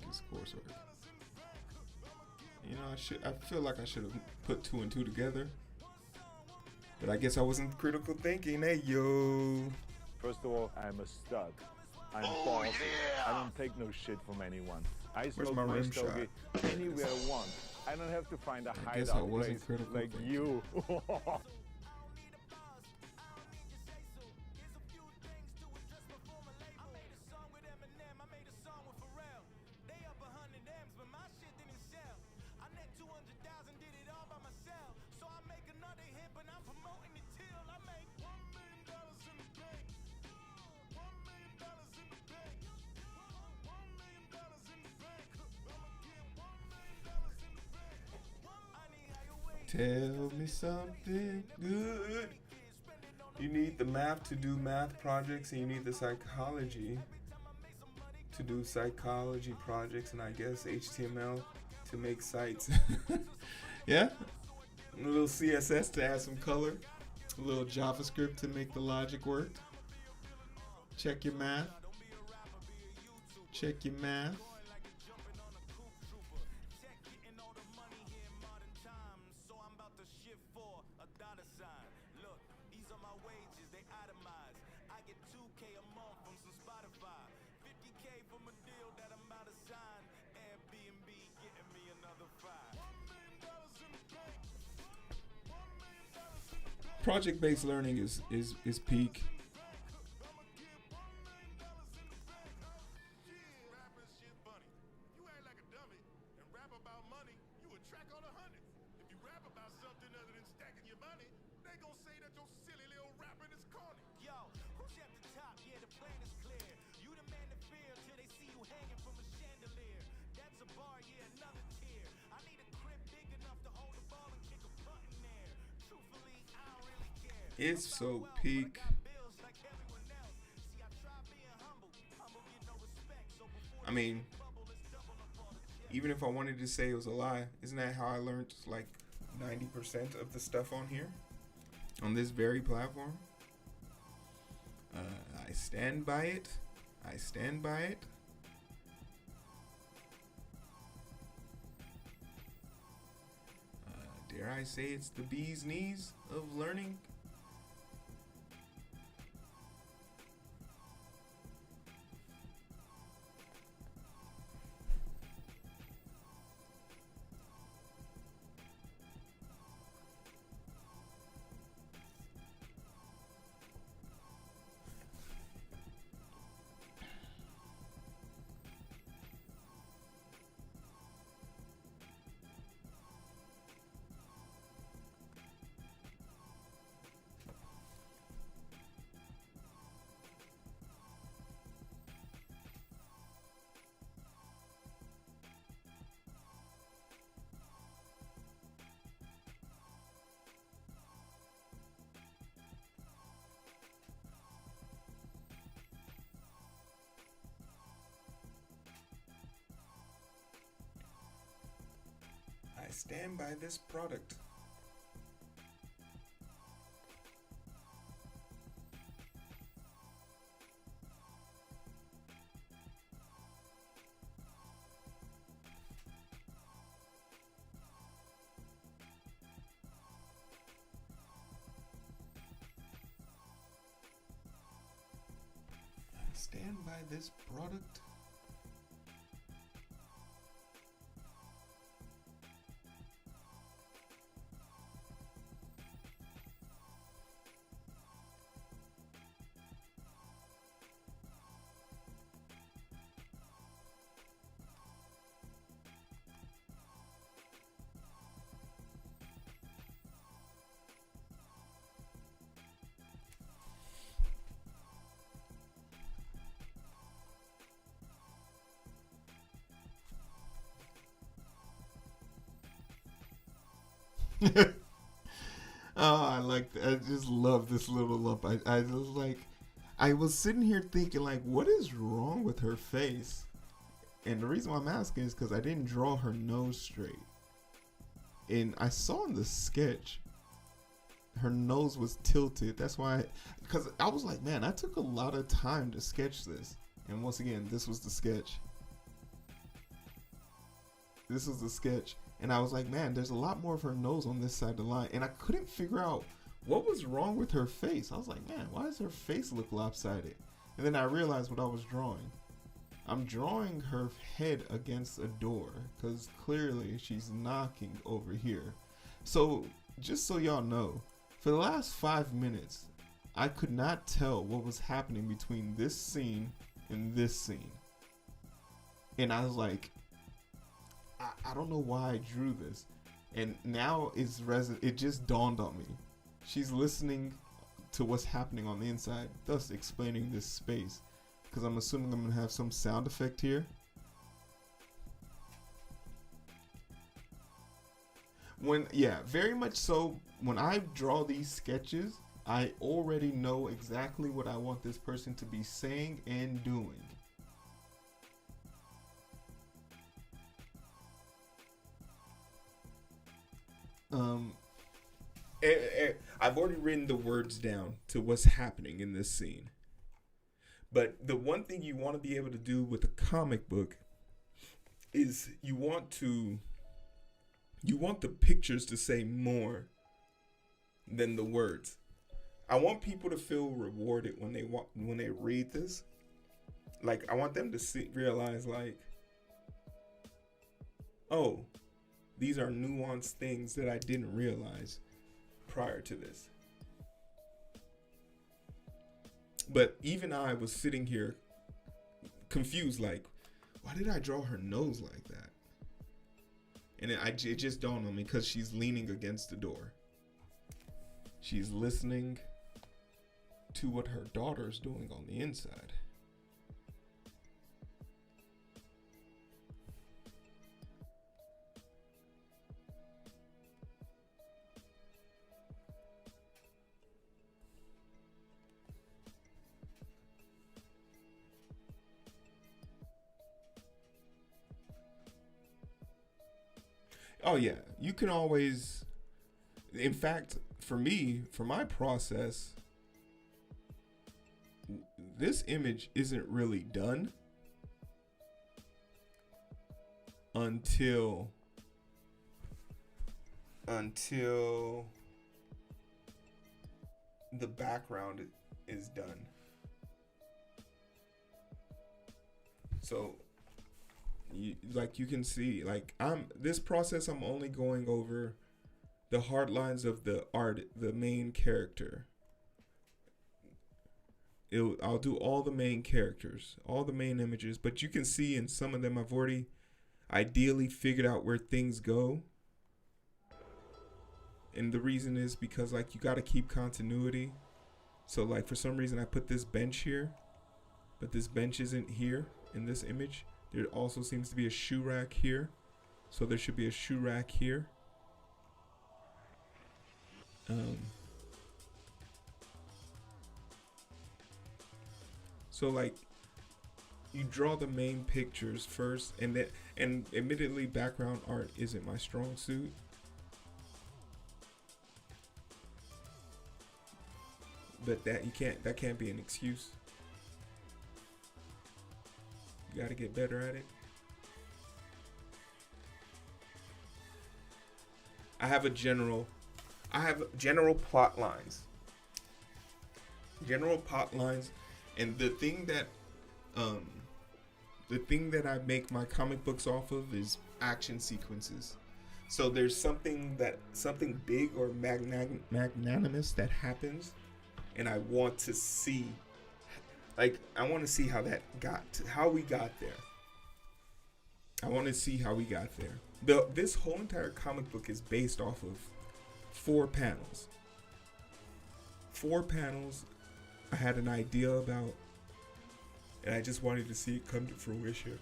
You know, I feel like I should have put 2 and 2 together, But I guess I wasn't critical thinking. Hey, yo. First of all, I'm a stud. I'm bossy. I don't take no shit from anyone. I smoke my my rim stogie anywhere I want. I don't have to find a I guess I hideout wasn't place critical like thinking. you. Tell me something good. You need the math to do math projects, and you need the psychology to do psychology projects, and I guess HTML to make sites. Yeah? A little CSS to add some color. A little JavaScript to make the logic work. Check your math. Check your math. Project-based learning is peak. Rapping shit funny. You act like a dummy and rap about money, you attract all the hundreds. If you rap about something other than stacking your money, they gon' say that your silly little rapping is corny. Yo, who's at the top? Yeah, the plan is clear. You the man to fear till they see you hanging from a chandelier. That's a bar, yeah, another tier. I need a crib big enough to hold the ball and kick a putt in there. Truthfully, I don't really care. It's so peak. I mean, even if I wanted to say it was a lie, isn't that how I learned like 90% of the stuff on here? On this very platform? I stand by it. I stand by it. Dare I say it's the bee's knees of learning? I stand by this product. I stand by this product. Oh, I like that. I just love this little lump. I was like, I was sitting here thinking, like, what is wrong with her face? And the reason why I'm asking is because I didn't draw her nose straight. And I saw in the sketch, her nose was tilted. That's why, because I was like, man, I took a lot of time to sketch this. And once again, this was the sketch. This was the sketch. And I was like, man, there's a lot more of her nose on this side of the line. And I couldn't figure out what was wrong with her face? I was like, man, why does her face look lopsided? And then I realized what I was drawing. I'm drawing her head against a door because clearly she's knocking over here. So just so y'all know, for the last 5 minutes, I could not tell what was happening between this scene and this scene. And I was like, I don't know why I drew this. And now it just dawned on me. She's listening to what's happening on the inside, thus explaining this space. Because I'm assuming I'm going to have some sound effect here. Very much so. When I draw these sketches, I already know exactly what I want this person to be saying and doing. I've already written the words down to what's happening in this scene. But the one thing you want to be able to do with a comic book is you want the pictures to say more than the words. I want people to feel rewarded when they read this. Like, I want them to realize, like, oh, these are nuanced things that I didn't realize prior to this. But even I was sitting here confused, like, why did I draw her nose like that? And it just dawned on me because she's leaning against the door. She's listening to what her daughter's doing on the inside. Oh yeah, you can always, in fact, for me, for my process, this image isn't really done until the background is done. So you can see, like, this process, I'm only going over the hard lines of the art, the main character. I'll do all the main characters, all the main images, but you can see in some of them I've already ideally figured out where things go. And the reason is because, like, you got to keep continuity. So, like, for some reason I put this bench here, but this bench isn't here in this image. There also seems to be a shoe rack here. So there should be a shoe rack here. So, like, you draw the main pictures first, and admittedly background art isn't my strong suit. But that can't be an excuse. You gotta get better at it. I have general plot lines. General plot lines, and the thing that I make my comic books off of is action sequences. So there's something big or magnanimous that happens, and I want to see. Like, I want to see how we got there. I want to see how we got there. This whole entire comic book is based off of 4 panels. 4 panels I had an idea about, and I just wanted to see it come to fruition.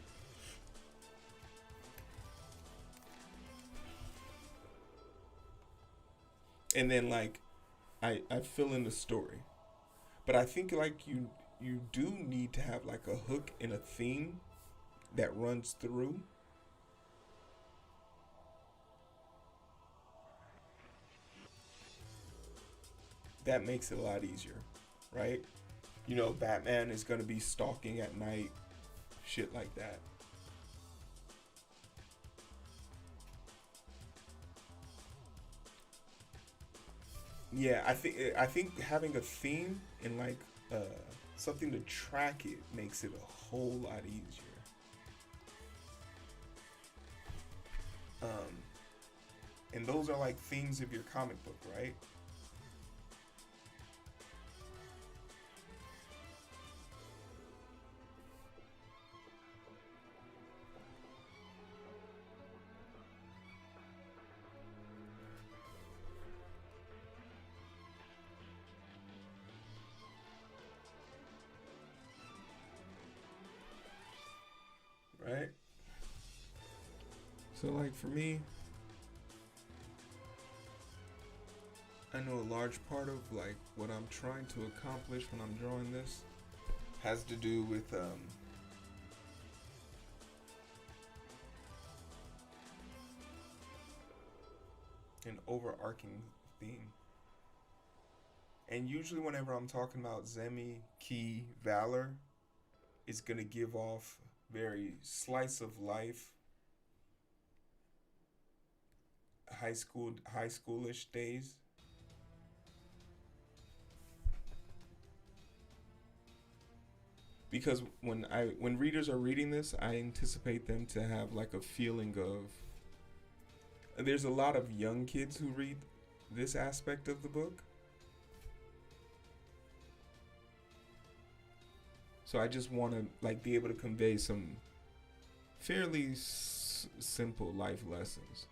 And then, like, I fill in the story. But I think, like, you do need to have, like, a hook and a theme that runs through. That makes it a lot easier, right? You know, Batman is going to be stalking at night, shit like that. Yeah, I think having a theme and like uh, something to track it makes it a whole lot easier. Um, and those are like themes of your comic book, right? Right. So like for me, I know a large part of like what I'm trying to accomplish when I'm drawing this has to do with an overarching theme. And usually whenever I'm talking about Zemi, Ki, Valor, it's gonna give off very slice of life, high schoolish days. Because when readers are reading this, I anticipate them to have like a feeling of. There's a lot of young kids who read this aspect of the book, so I just want to like be able to convey some fairly simple life lessons.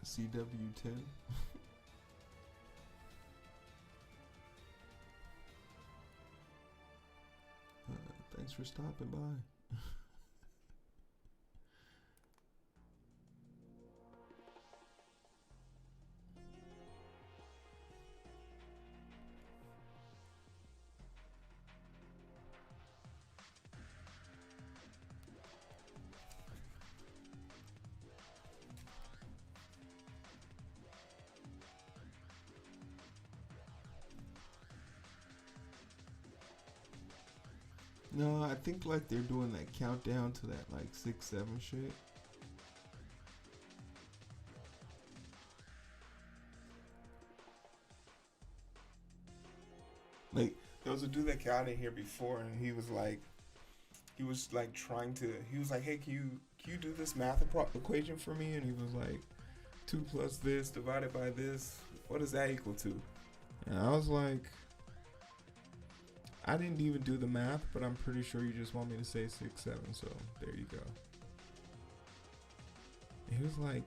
CW10. Thanks for stopping by. No, I think like they're doing that countdown to that like 6-7 shit. Like there was a dude that got in here before, and he was like trying to. He was like, "Hey, can you do this math equation for me?" And he was like, 2 plus this divided by this. What does that equal to? And I was like, I didn't even do the math, but I'm pretty sure you just want me to say 6-7. So there you go. And he was like,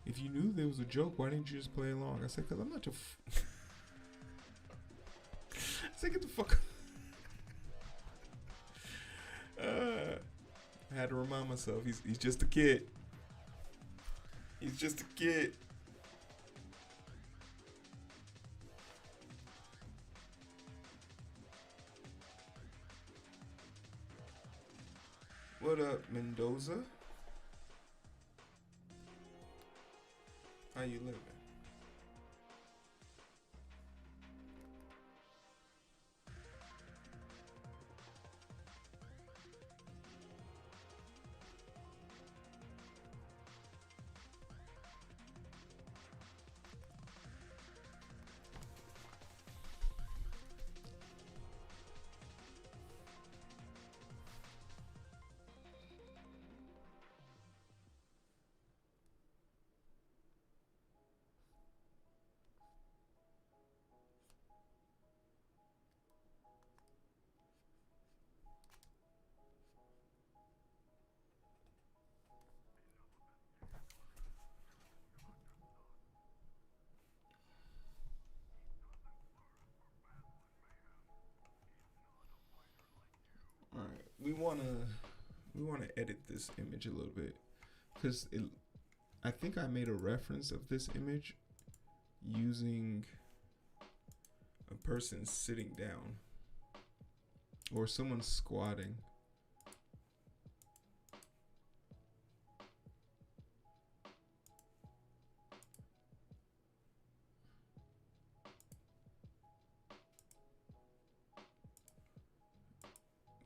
if you knew there was a joke, why didn't you just play along? I said, because I'm not your. I said, get the fuck. I had to remind myself, he's just a kid. He's just a kid. What up, Mendoza? How you living? we wanna edit this image a little bit because I think I made a reference of this image using a person sitting down or someone squatting.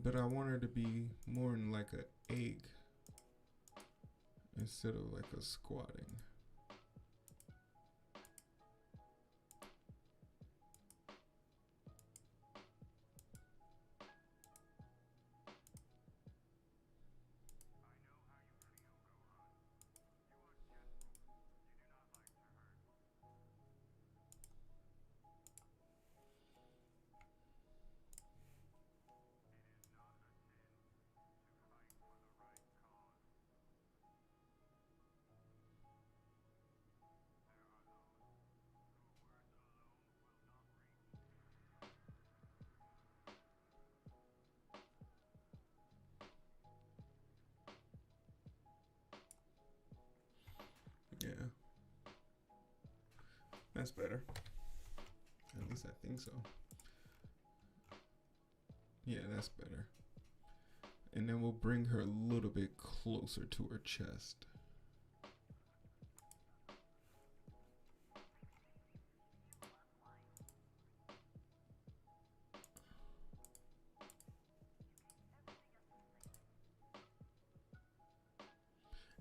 But I want her to be more in like an egg instead of like a squatting. Yeah. That's better. At least I think so. Yeah, that's better. And then we'll bring her a little bit closer to her chest.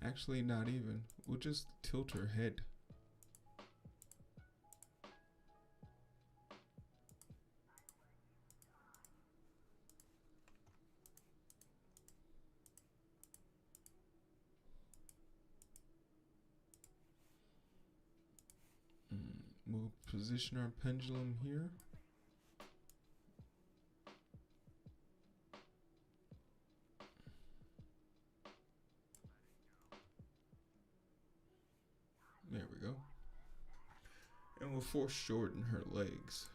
Actually, not even. We'll just tilt her head. We'll position our pendulum here. There we go. And we'll foreshorten her legs.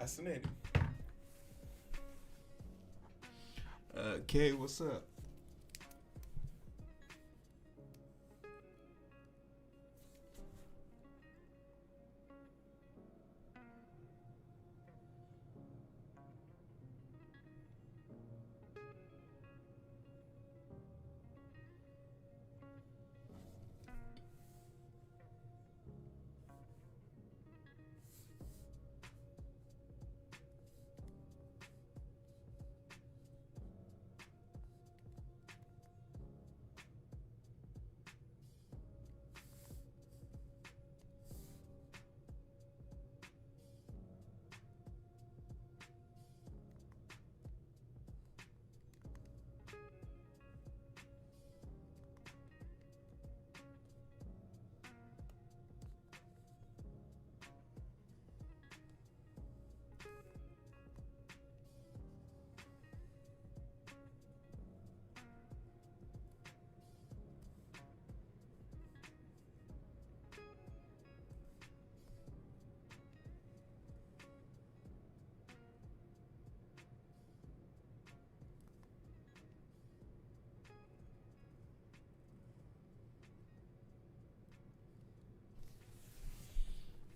Fascinating. Kay, what's up?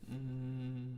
Mm.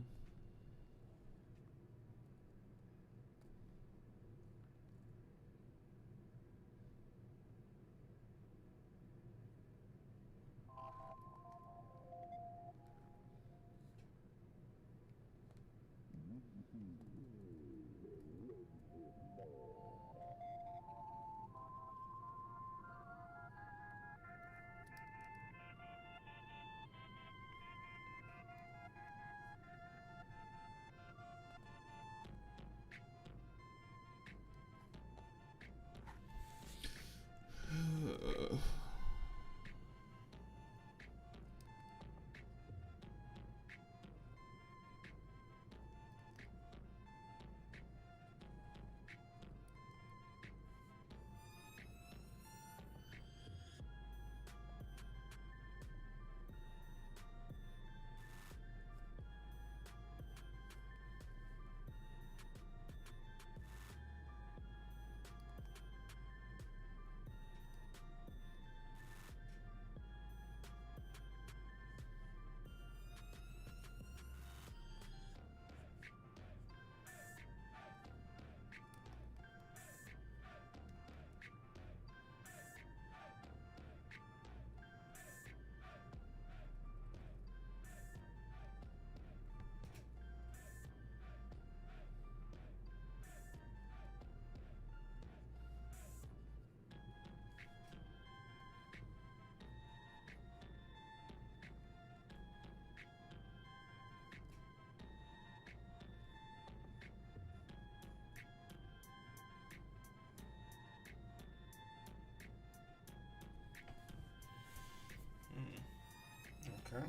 Okay.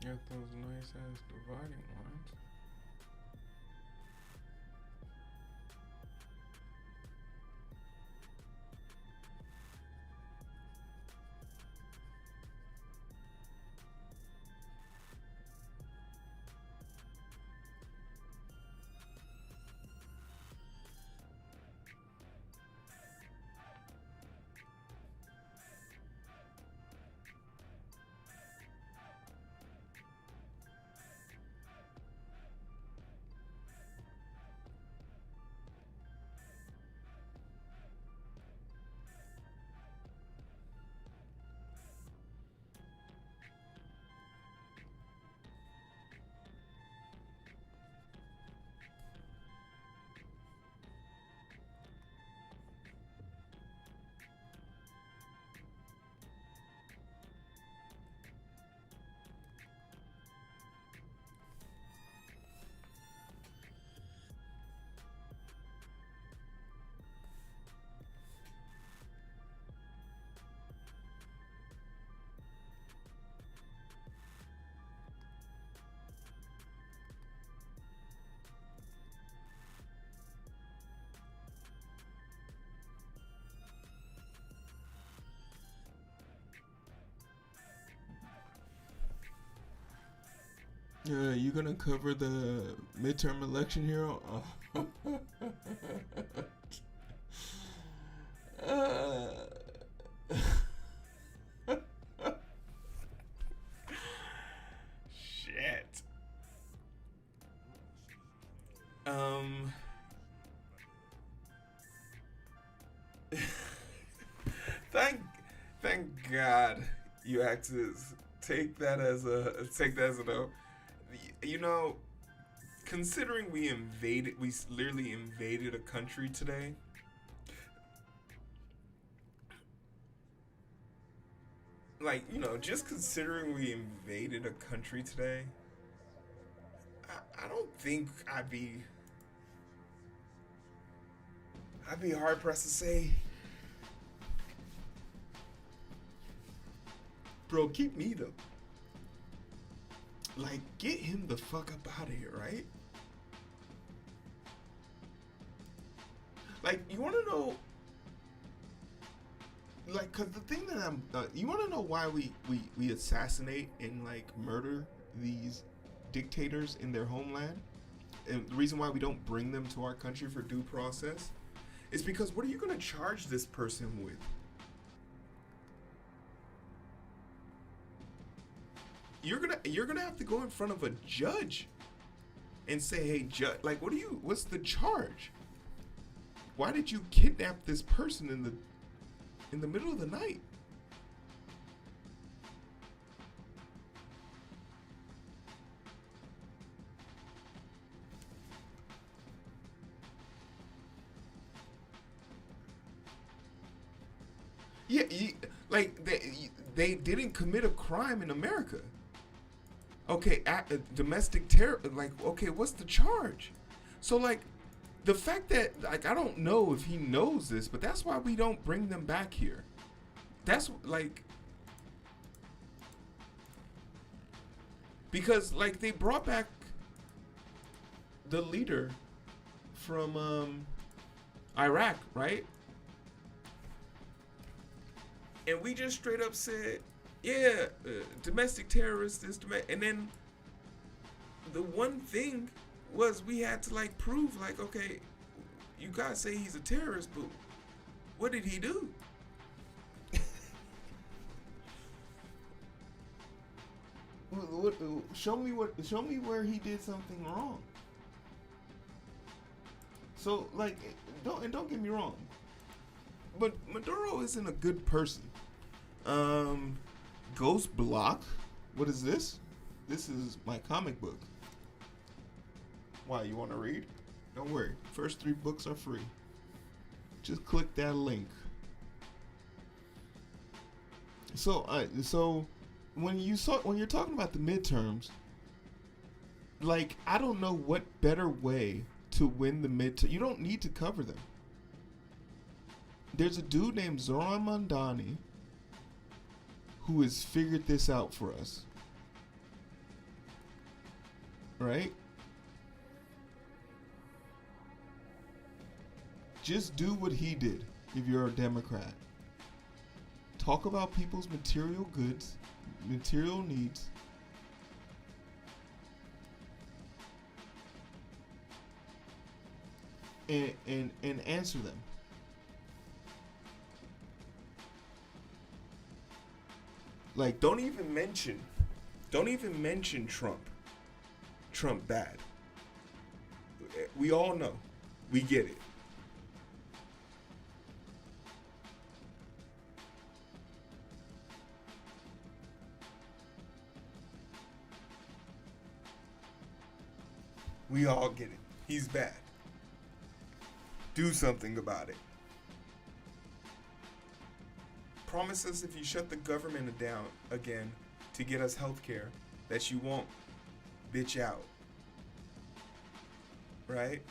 Got those nice ass dividing lines. You gonna cover the midterm election here? Shit. Thank, thank God you had to take that as a no. You know, considering we literally invaded a country today. Like, you know, just considering we invaded a country today, I don't think I'd be hard pressed to say, bro, keep me though. Like, get him the fuck up out of here, right? Like, you want to know? Like, cause the thing that you want to know why we assassinate and like murder these dictators in their homeland, and the reason why we don't bring them to our country for due process, is because what are you gonna charge this person with? You're gonna have to go in front of a judge and say, hey, judge, like, what's the charge? Why did you kidnap this person in the middle of the night? Yeah, like they didn't commit a crime in America. Okay, domestic terror. Like, okay, what's the charge? So, like, the fact that, like, I don't know if he knows this, but that's why we don't bring them back here. That's like, because like they brought back the leader from Iraq, right? And we just straight up said, yeah, domestic terrorists, and then the one thing was we had to like prove, like, okay, you guys say he's a terrorist, but what did he do? Show me where he did something wrong. So, like, don't get me wrong, but Maduro isn't a good person. Ghost Block. What is this? This is my comic book. Why, you want to read? Don't worry. First 3 books are free. Just click that link. So when you're talking about the midterms, like, I don't know what better way to win the midterm. You don't need to cover them. There's a dude named Zoran Mondani who has figured this out for us. Right? Just do what he did if you're a Democrat. Talk about people's material goods, material needs. And answer them. Like, don't even mention Trump. Trump bad. We all know. We get it. We all get it. He's bad. Do something about it. Promise us if you shut the government down again to get us health care that you won't bitch out. Right?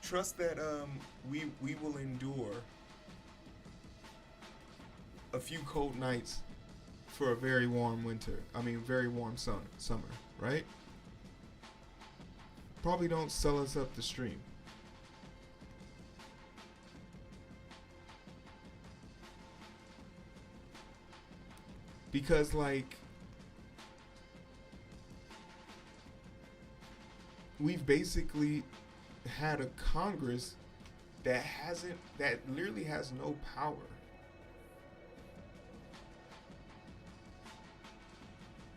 Trust that we will endure a few cold nights for a very warm winter. I mean, very warm summer, right? probably don't sell us up the stream. Because, like, we've basically had a Congress that literally has no power.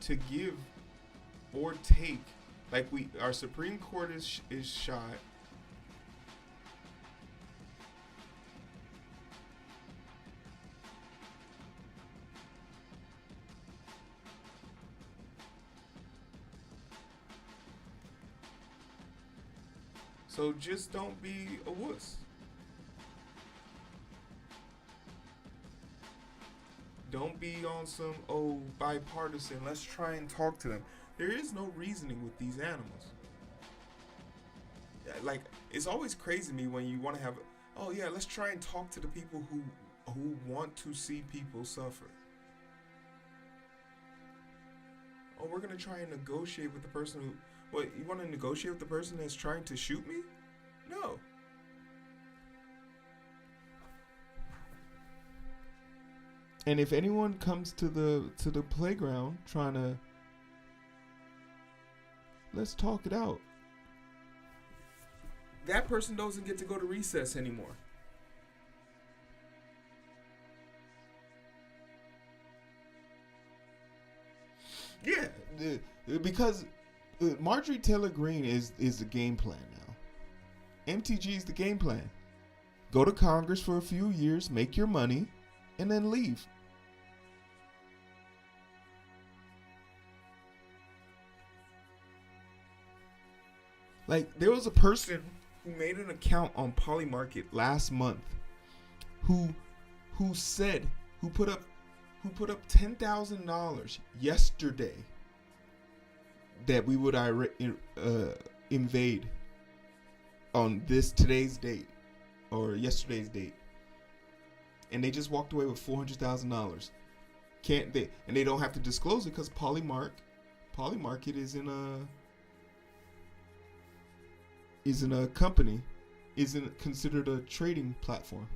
To give or take, like our Supreme Court is shot. So just don't be a wuss. Don't be on some, bipartisan, let's try and talk to them. There is no reasoning with these animals. Like, it's always crazy to me when you want to have, let's try and talk to the people who want to see people suffer. Oh, we're going to try and negotiate with the person who, you want to negotiate with the person that's trying to shoot me? No. And if anyone comes to the playground trying to, let's talk it out, that person doesn't get to go to recess anymore. Yeah, because Marjorie Taylor Greene is the game plan now. MTG is the game plan. Go to Congress for a few years, make your money, and then leave. Like, there was a person who made an account on Polymarket last month who put up $10,000 yesterday that we would invade on today's date or yesterday's date, and they just walked away with $400,000. Can't they? And they don't have to disclose it because Polymarket isn't a company, isn't considered a trading platform.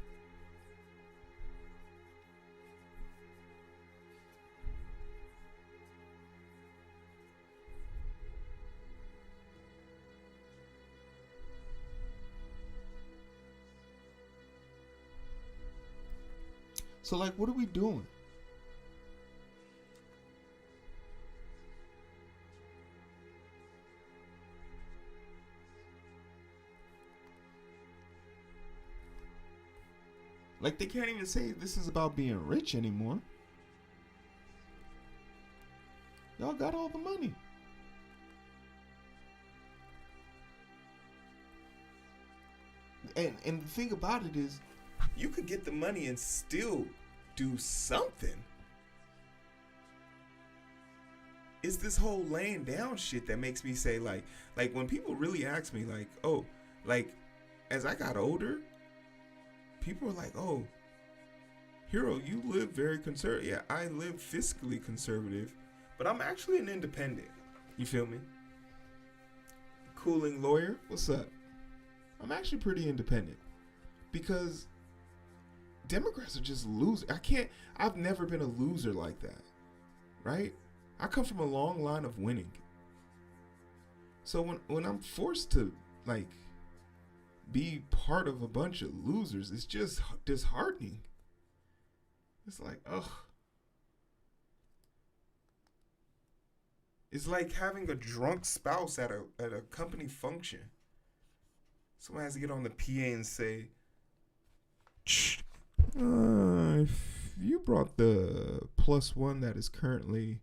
So, like, what are we doing? Like, they can't even say this is about being rich anymore. Y'all got all the money. And the thing about it is, you could get the money and still do something. It's this whole laying down shit that makes me say, like when people really ask me, like, oh, like, as I got older, people are like, oh, Hero, you live very conservative. Yeah, I live fiscally conservative, but I'm actually an independent. You feel me? Cooling lawyer, what's up? I'm actually pretty independent because Democrats are just losers. I've never been a loser like that, right? I come from a long line of winning. So when I'm forced to, like, be part of a bunch of losers, it's just disheartening. It's like, ugh. It's like having a drunk spouse at a company function. Someone has to get on the PA and say, if you brought the +1 that is currently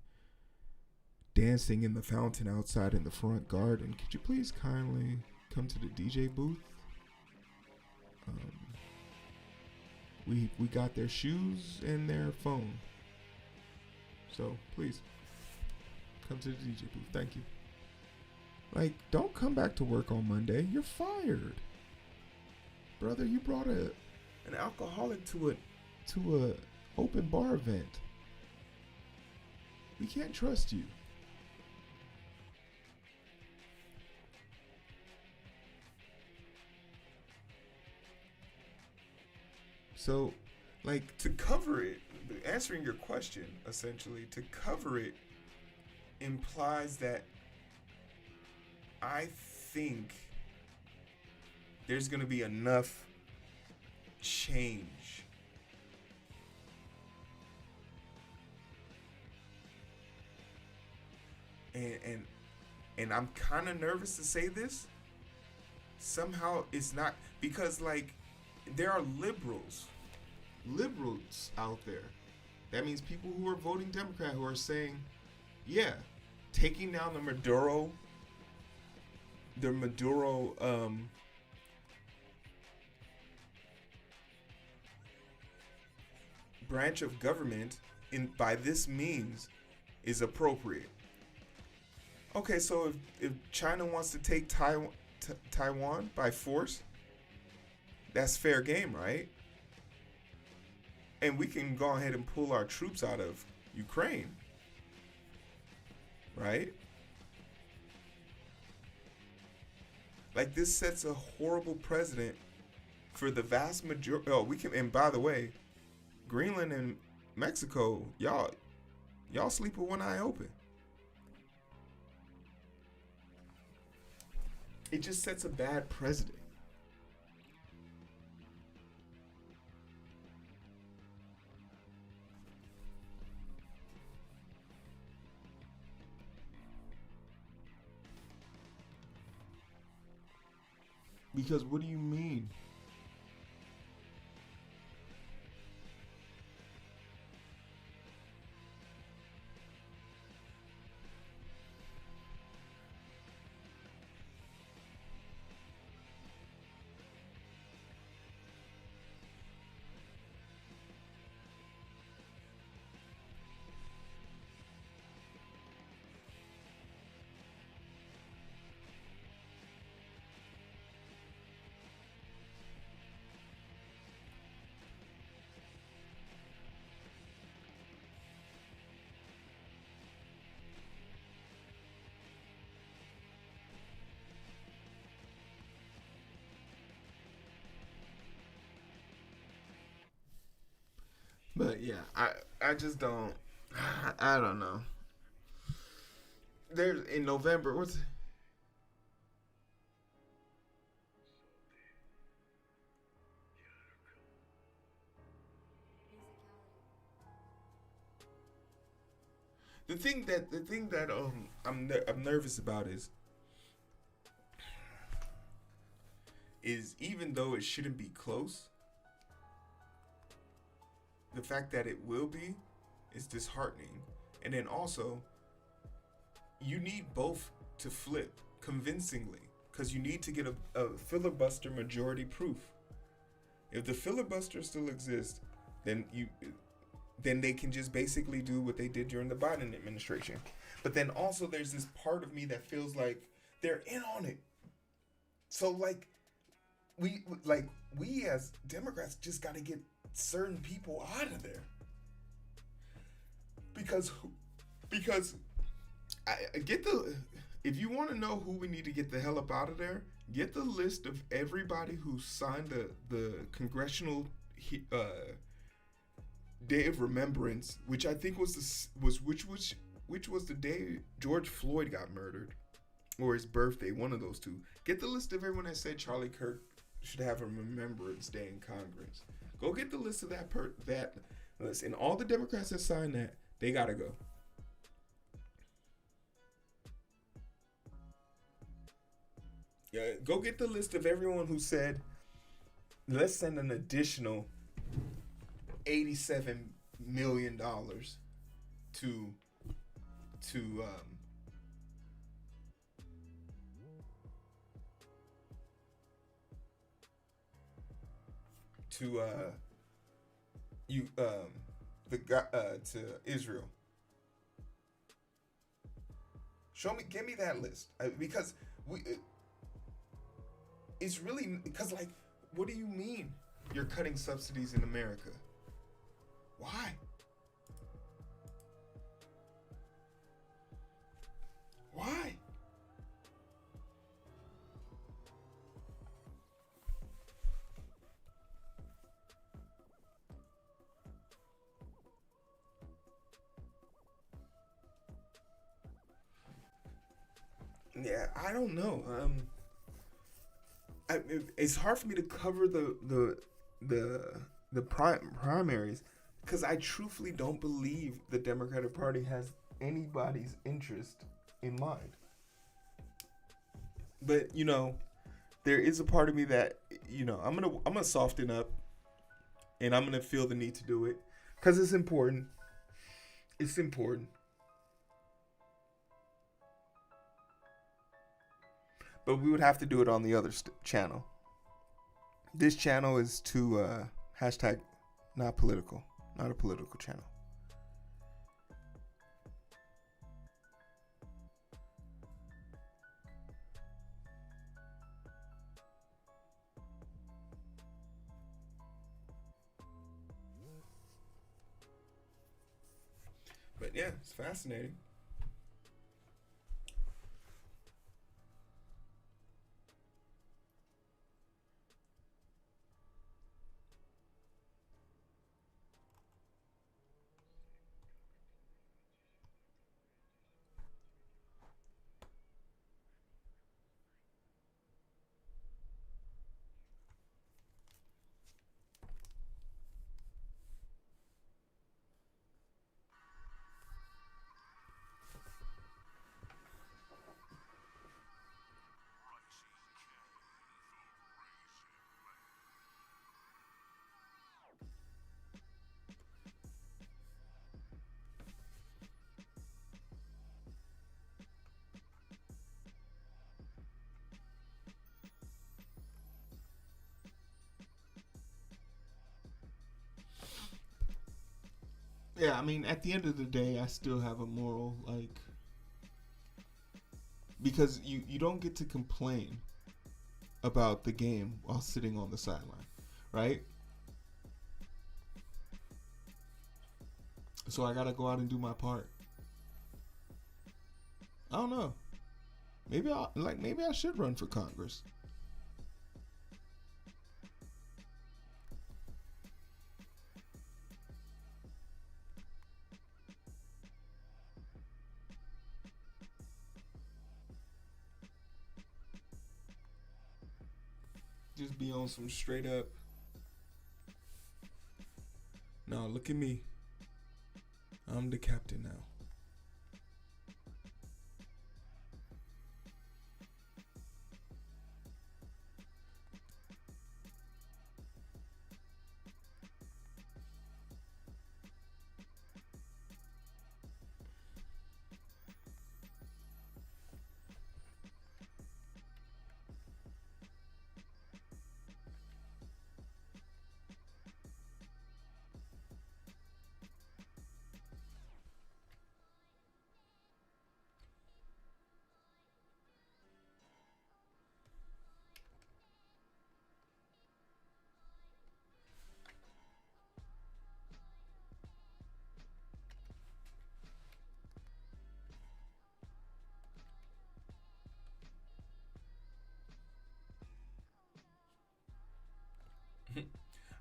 dancing in the fountain outside in the front garden, could you please kindly come to the DJ booth? We got their shoes and their phone. So please come to the DJ booth. Thank you. Like, don't come back to work on Monday. You're fired. Brother, you brought an alcoholic to a open bar event. We can't trust you. So, like, to cover it, answering your question, essentially, to cover it implies that I think there's going to be enough change and I'm kind of nervous to say this. Somehow it's not, because like there are liberals out there. That means people who are voting Democrat who are saying, yeah, taking down the Maduro branch of government by this means is appropriate. Okay, so if China wants to take Taiwan by force, that's fair game, right? And we can go ahead and pull our troops out of Ukraine, right? Like, this sets a horrible precedent for the vast majority. Oh, we can, and by the way, Greenland and Mexico, y'all sleep with one eye open. It just sets a bad precedent. Because what do you mean? But yeah, I just don't. I don't know. There's in November. What's the thing that I'm nervous about is even though it shouldn't be close, the fact that it will be is disheartening. And then also, you need both to flip convincingly, because you need to get a filibuster majority proof. If the filibuster still exists, then they can just basically do what they did during the Biden administration. But then also there's this part of me that feels like they're in on it. So like we as Democrats just got to get certain people out of there. Because I get if you want to know who we need to get the hell up out of there, get the list of everybody who signed the congressional Day of Remembrance, which I think was the day George Floyd got murdered, or his birthday, one of those two. Get the list of everyone that said Charlie Kirk should have a Remembrance Day in Congress. Go get the list of that list, and all the Democrats that signed that, they gotta go. Yeah, go get the list of everyone who said, let's send an additional $87 million to Israel. Give me that list, because it's really, because like, what do you mean you're cutting subsidies in America? Why? Why? Yeah, I don't know. It's hard for me to cover the primaries because I truthfully don't believe the Democratic Party has anybody's interest in mind. But you know, there is a part of me that I'm gonna soften up, and I'm gonna feel the need to do it because it's important. It's important. But we would have to do it on the other channel. This channel is to hashtag not political, not a political channel. But yeah, it's fascinating. Yeah, I mean, at the end of the day, I still have a moral, like, because you don't get to complain about the game while sitting on the sideline, right? So I gotta go out and do my part. I don't know. Maybe I should run for Congress. Just be on some straight up. No, look at me. I'm the captain now.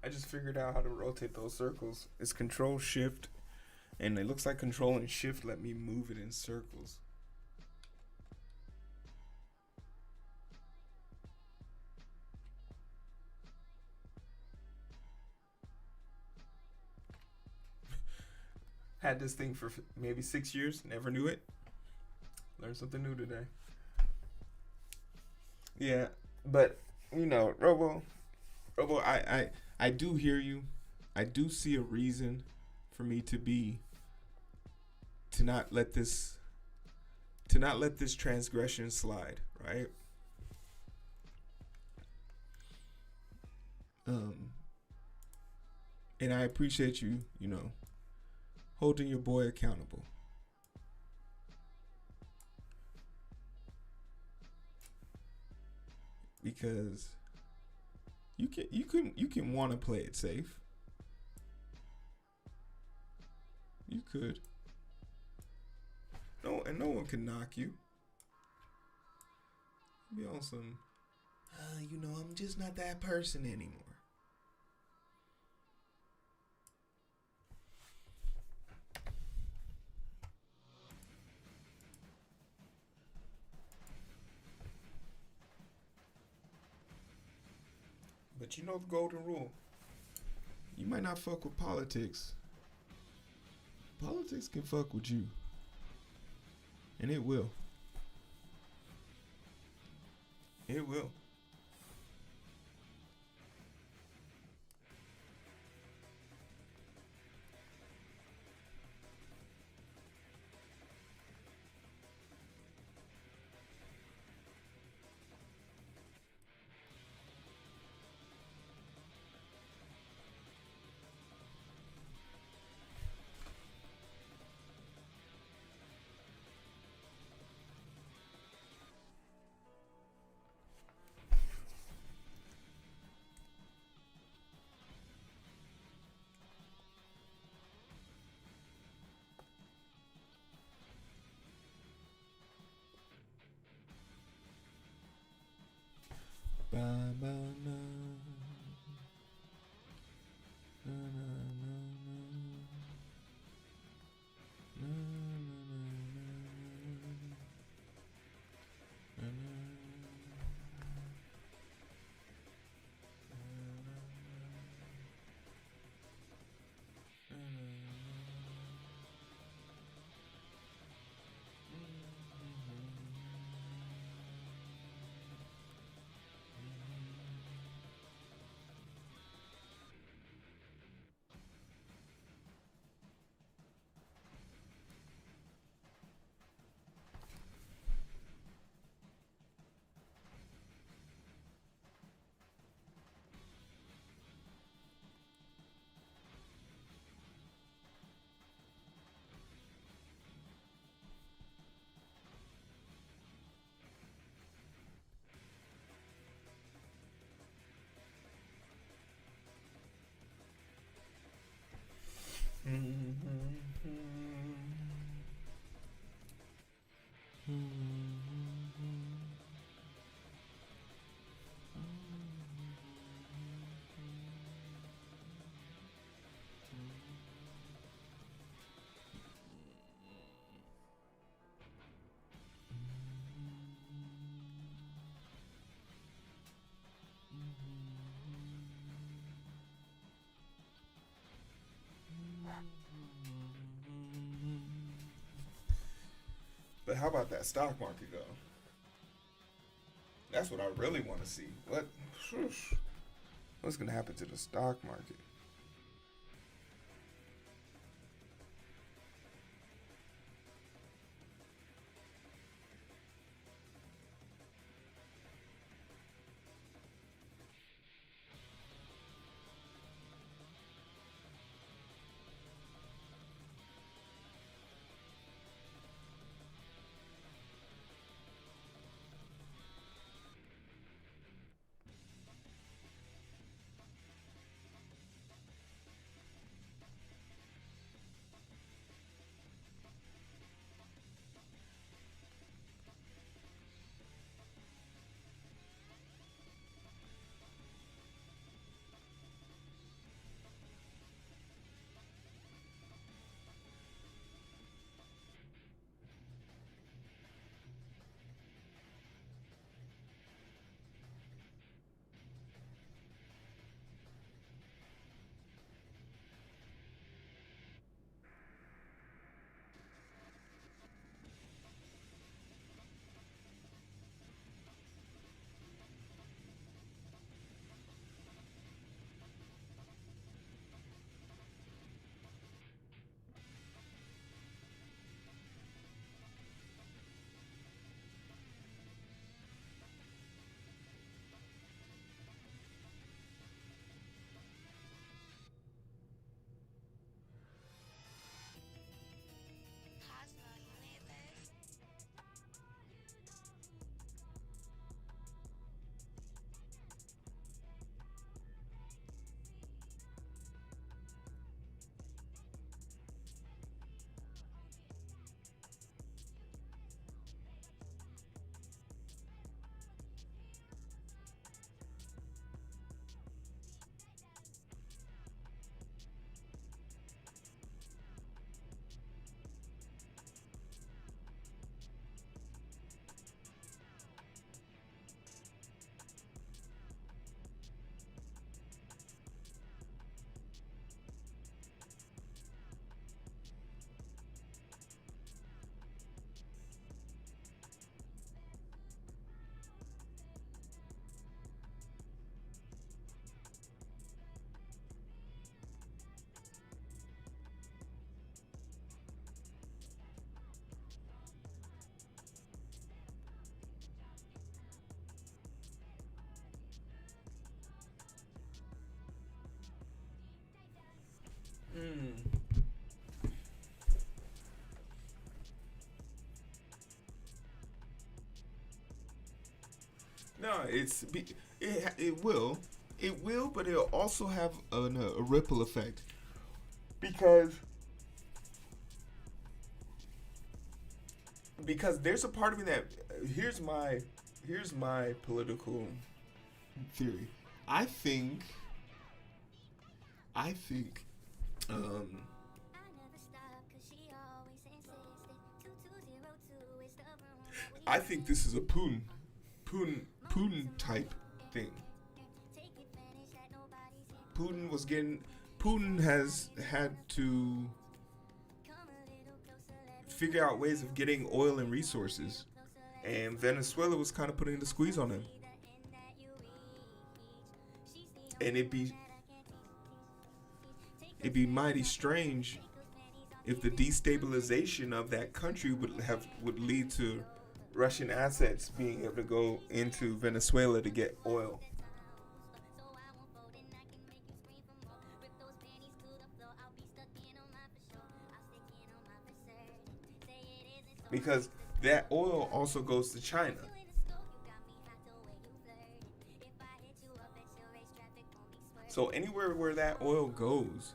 I just figured out how to rotate those circles. It's Control Shift, and it looks like Control and Shift let me move it in circles. Had this thing for maybe 6 years, never knew it. Learned something new today. Yeah, but Robo, I do hear you. I do see a reason for me to not let this transgression slide, right? And I appreciate you, holding your boy accountable. Because you can want to play it safe. You could. No one can knock you. Be on some I'm just not that person anymore. But you know the golden rule. You might not fuck with politics. Politics can fuck with you. And it will. It will. Ba, ba, na. Na, na, na, na. Na, na, na, na. But how about that stock market though? That's what I really want to see. What's gonna happen to the stock market? No, it will, but it'll also have a ripple effect because there's a part of me that here's my political theory. I think I think this is a Putin type thing. Putin has had to figure out ways of getting oil and resources, and Venezuela was kind of putting the squeeze on him. And it'd be mighty strange if the destabilization of that country would lead to Russian assets being able to go into Venezuela to get oil. Because that oil also goes to China. So anywhere where that oil goes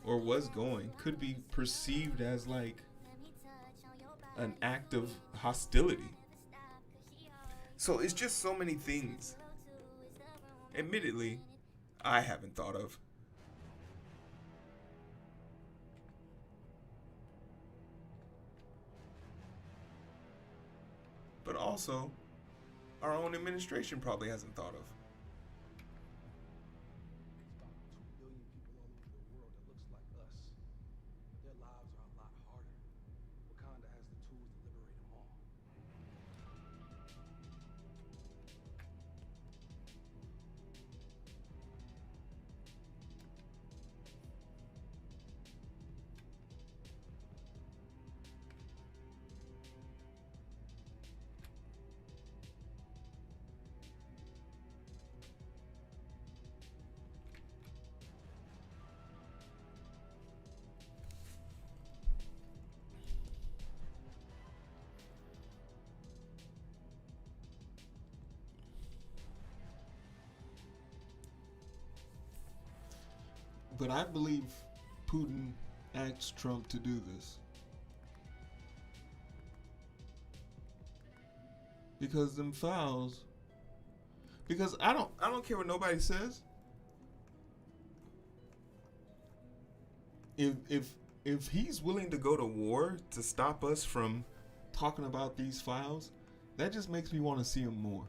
or was going could be perceived as like an act of hostility. So it's just so many things, admittedly, I haven't thought of. But also, our own administration probably hasn't thought of. But I believe Putin asked Trump to do this. Because them files. Because I don't care what nobody says. If he's willing to go to war to stop us from talking about these files, that just makes me want to see him more.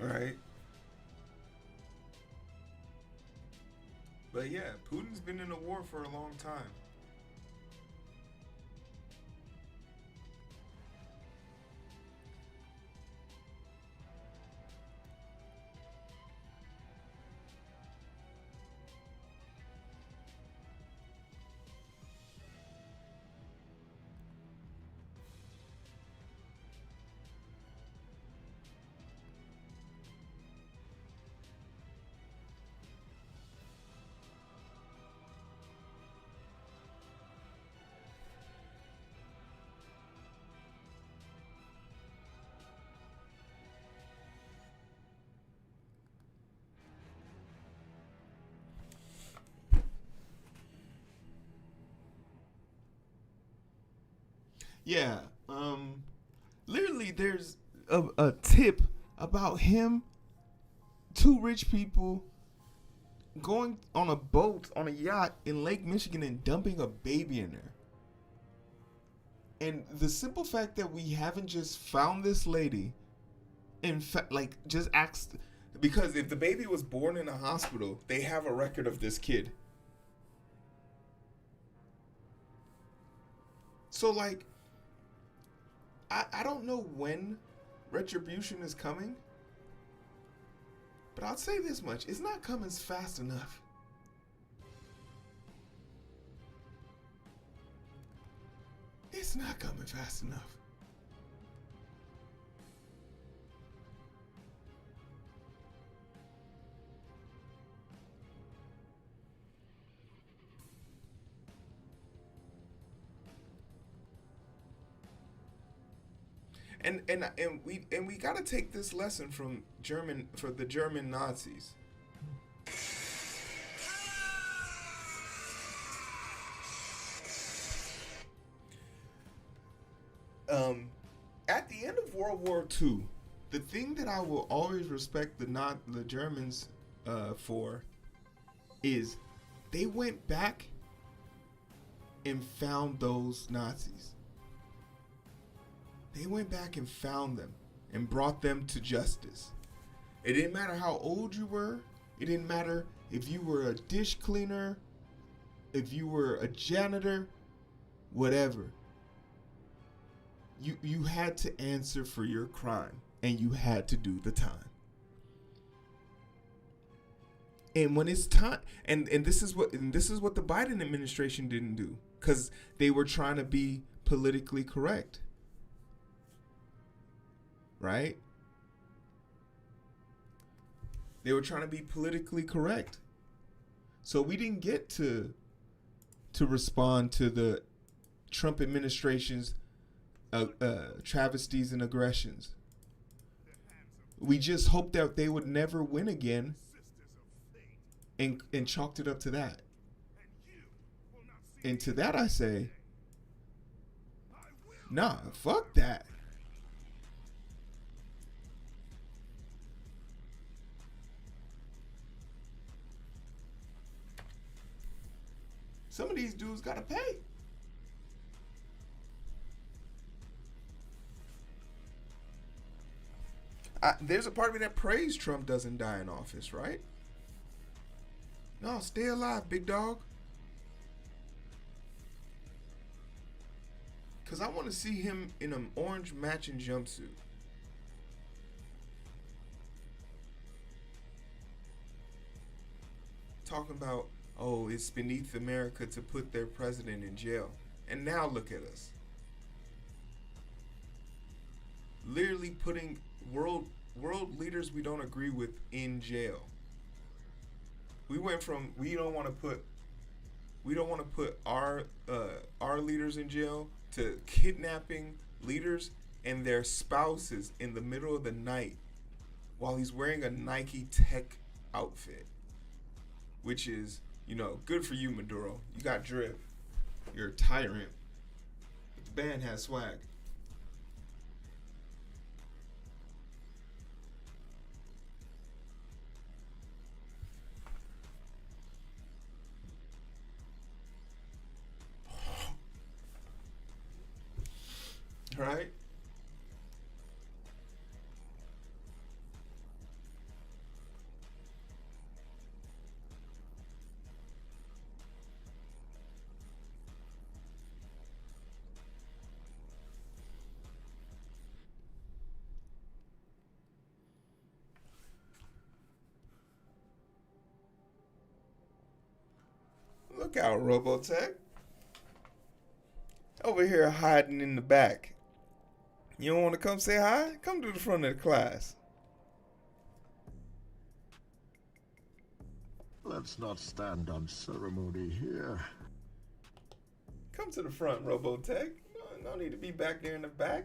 Right. But yeah, Putin's been in a war for a long time. Yeah. Literally, there's a tip about him, two rich people going on a boat on a yacht in Lake Michigan and dumping a baby in there. And the simple fact that we haven't just found this lady, in fact, like just asked, because if the baby was born in a hospital, they have a record of this kid. So like, I don't know when retribution is coming, but I'll say this much: it's not coming fast enough. It's not coming fast enough. And we got to take this lesson from the German Nazis. At the end of World War II, the thing that I will always respect the Germans for is they went back and found those Nazis. They went back and found them and brought them to justice. It didn't matter how old you were. It didn't matter if you were a dish cleaner, if you were a janitor, whatever. You had to answer for your crime, and you had to do the time. And when it's time, and this is what the Biden administration didn't do, because they were trying to be politically correct. Right? They were trying to be politically correct. So we didn't get to respond to the Trump administration's travesties and aggressions. We just hoped that they would never win again and chalked it up to that. And to that I say, nah, fuck that. Some of these dudes gotta pay. There's a part of me that prays Trump doesn't die in office, right? No, stay alive, big dog. Because I want to see him in an orange matching jumpsuit. Talking about, oh, it's beneath America to put their president in jail. And now look at us. Literally putting world leaders we don't agree with in jail. We went from we don't want to put our leaders in jail to kidnapping leaders and their spouses in the middle of the night while he's wearing a Nike Tech outfit, which is, good for you, Maduro. You got drip. You're a tyrant. But the band has swag. Right? Look out, Robotech. Over here hiding in the back. You don't want to come say hi? Come to the front of the class. Let's not stand on ceremony here. Come to the front, Robotech. No need to be back there in the back.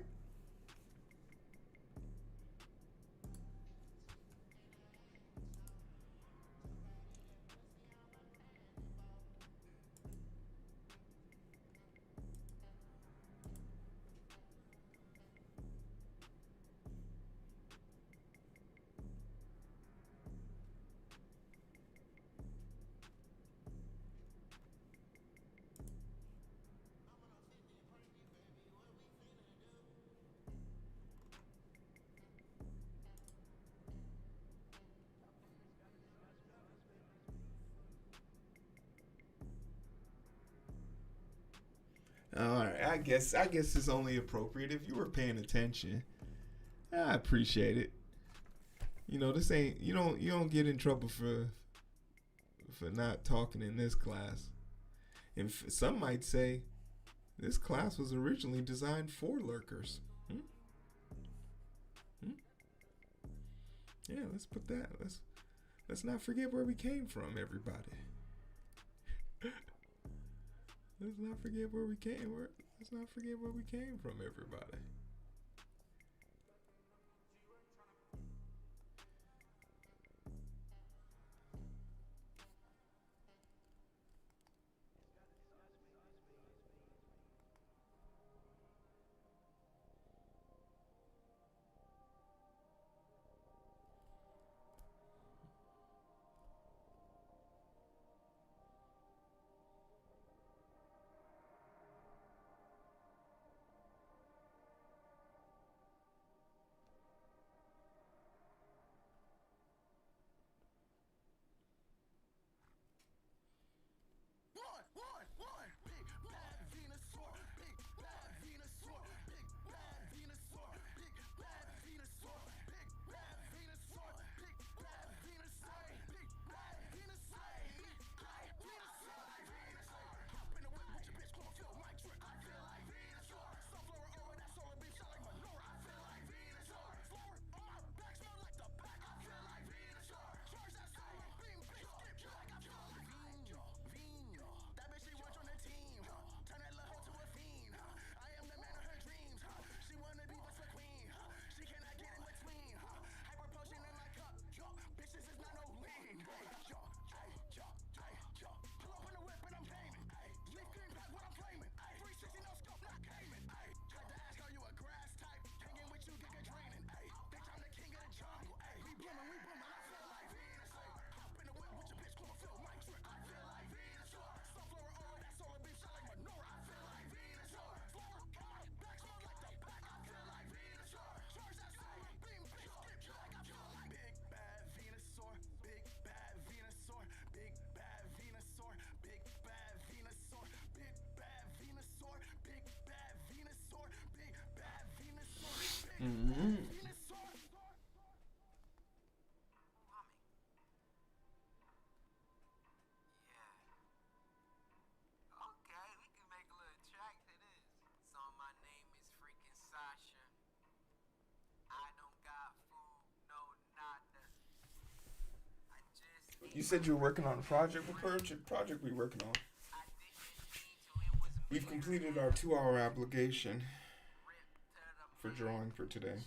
I guess it's only appropriate if you were paying attention. I appreciate it. You know, this ain't you don't get in trouble for not talking in this class. And some might say this class was originally designed for lurkers. Yeah, let's put that. Let's not forget where we came from, everybody. Let's not forget where we came. Let's not forget where we came from, everybody. Mm-hmm. You said you were working on a project. What project we working on? We've completed our 2-hour obligation for drawing for today.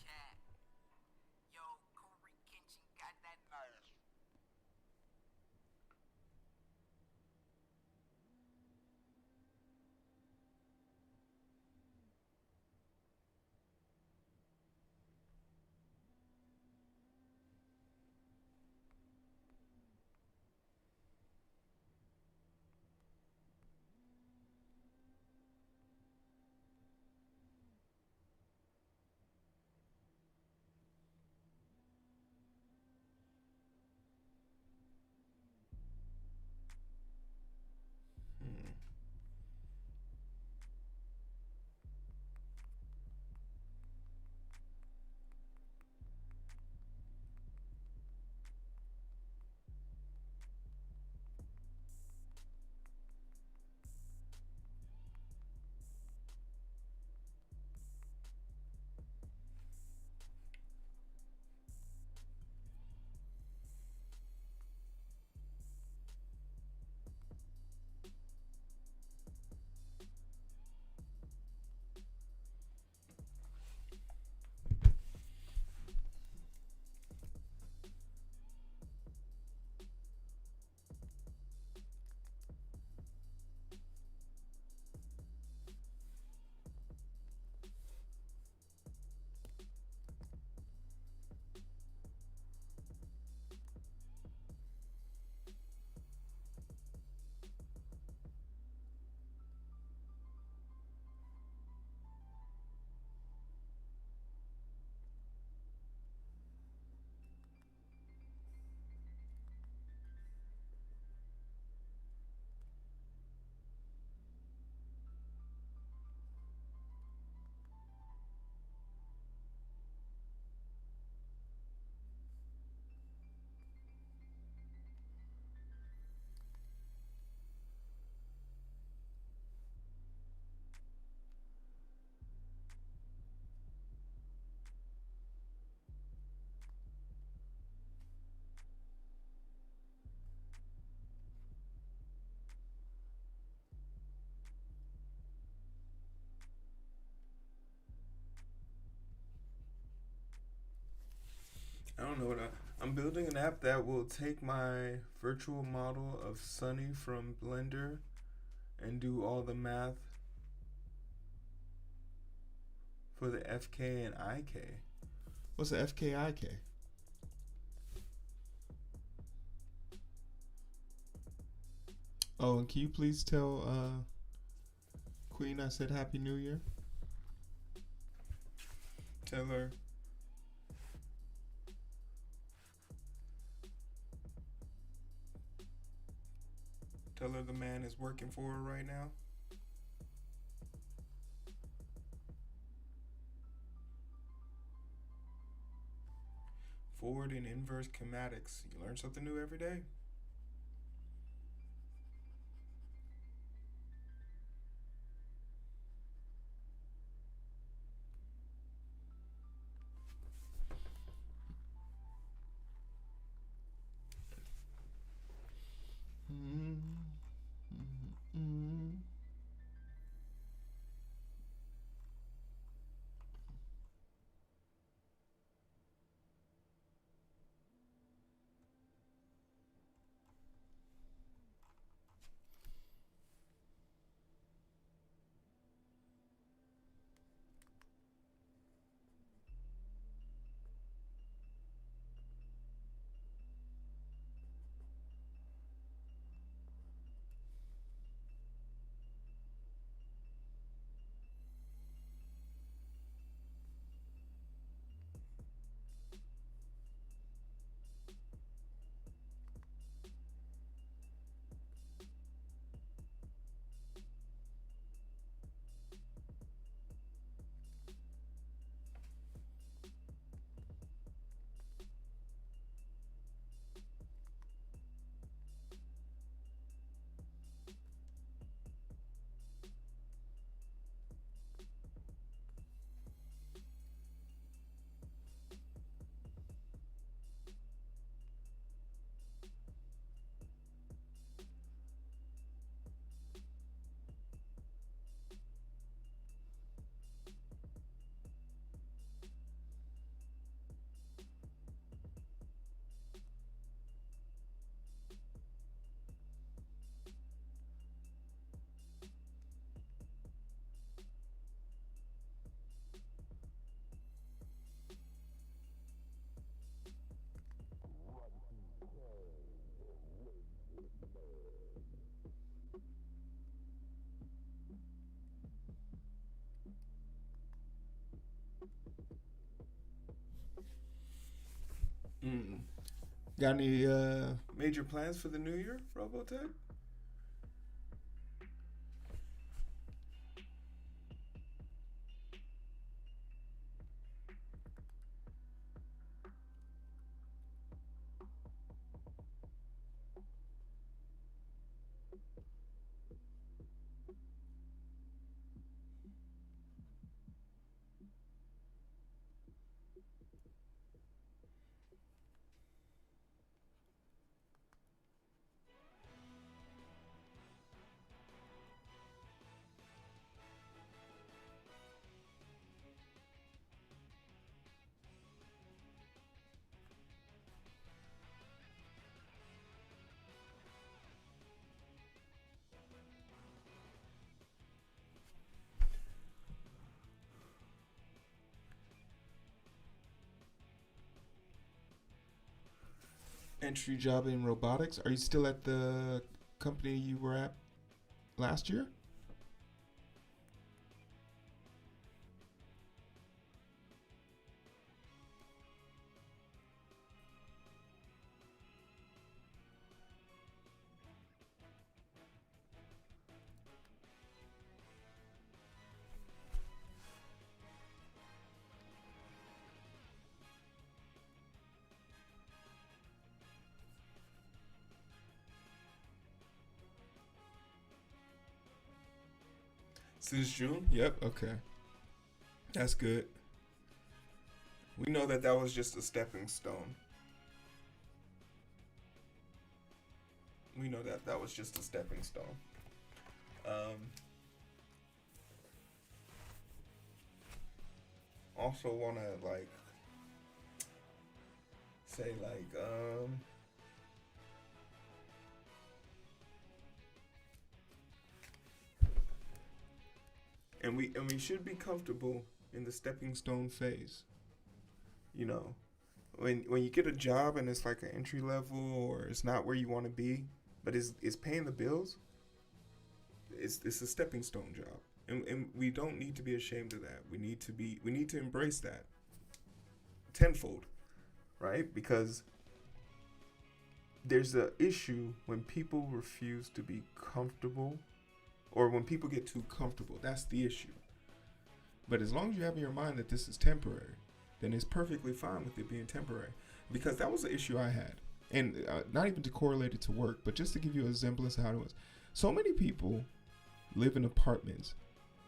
don't know what I'm building an app that will take my virtual model of Sunny from Blender and do all the math for the FK and IK. What's the FK IK? Oh, and can you please tell Queen I said Happy New Year? Tell her. Tell her the man is working for her right now. Forward and inverse kinematics. You learn something new every day. Got any major plans for the new year, Robotech? Entry job in robotics. Are you still at the company you were at last year? Since June? Yep, okay. That's good. We know that that was just a stepping stone. We know that that was just a stepping stone. Also want to like say? Like, and we should be comfortable in the stepping stone phase. You know, when you get a job and it's like an entry level or it's not where you want to be, but it's paying the bills. It's a stepping stone job, and we don't need to be ashamed of that. We need to embrace that tenfold, right? Because there's an issue when people refuse to be comfortable, or when people get too comfortable. That's the issue. But as long as you have in your mind that this is temporary, then it's perfectly fine with it being temporary. Because that was the issue I had, and not even to correlate it to work, but just to give you a semblance of how it was. So many people live in apartments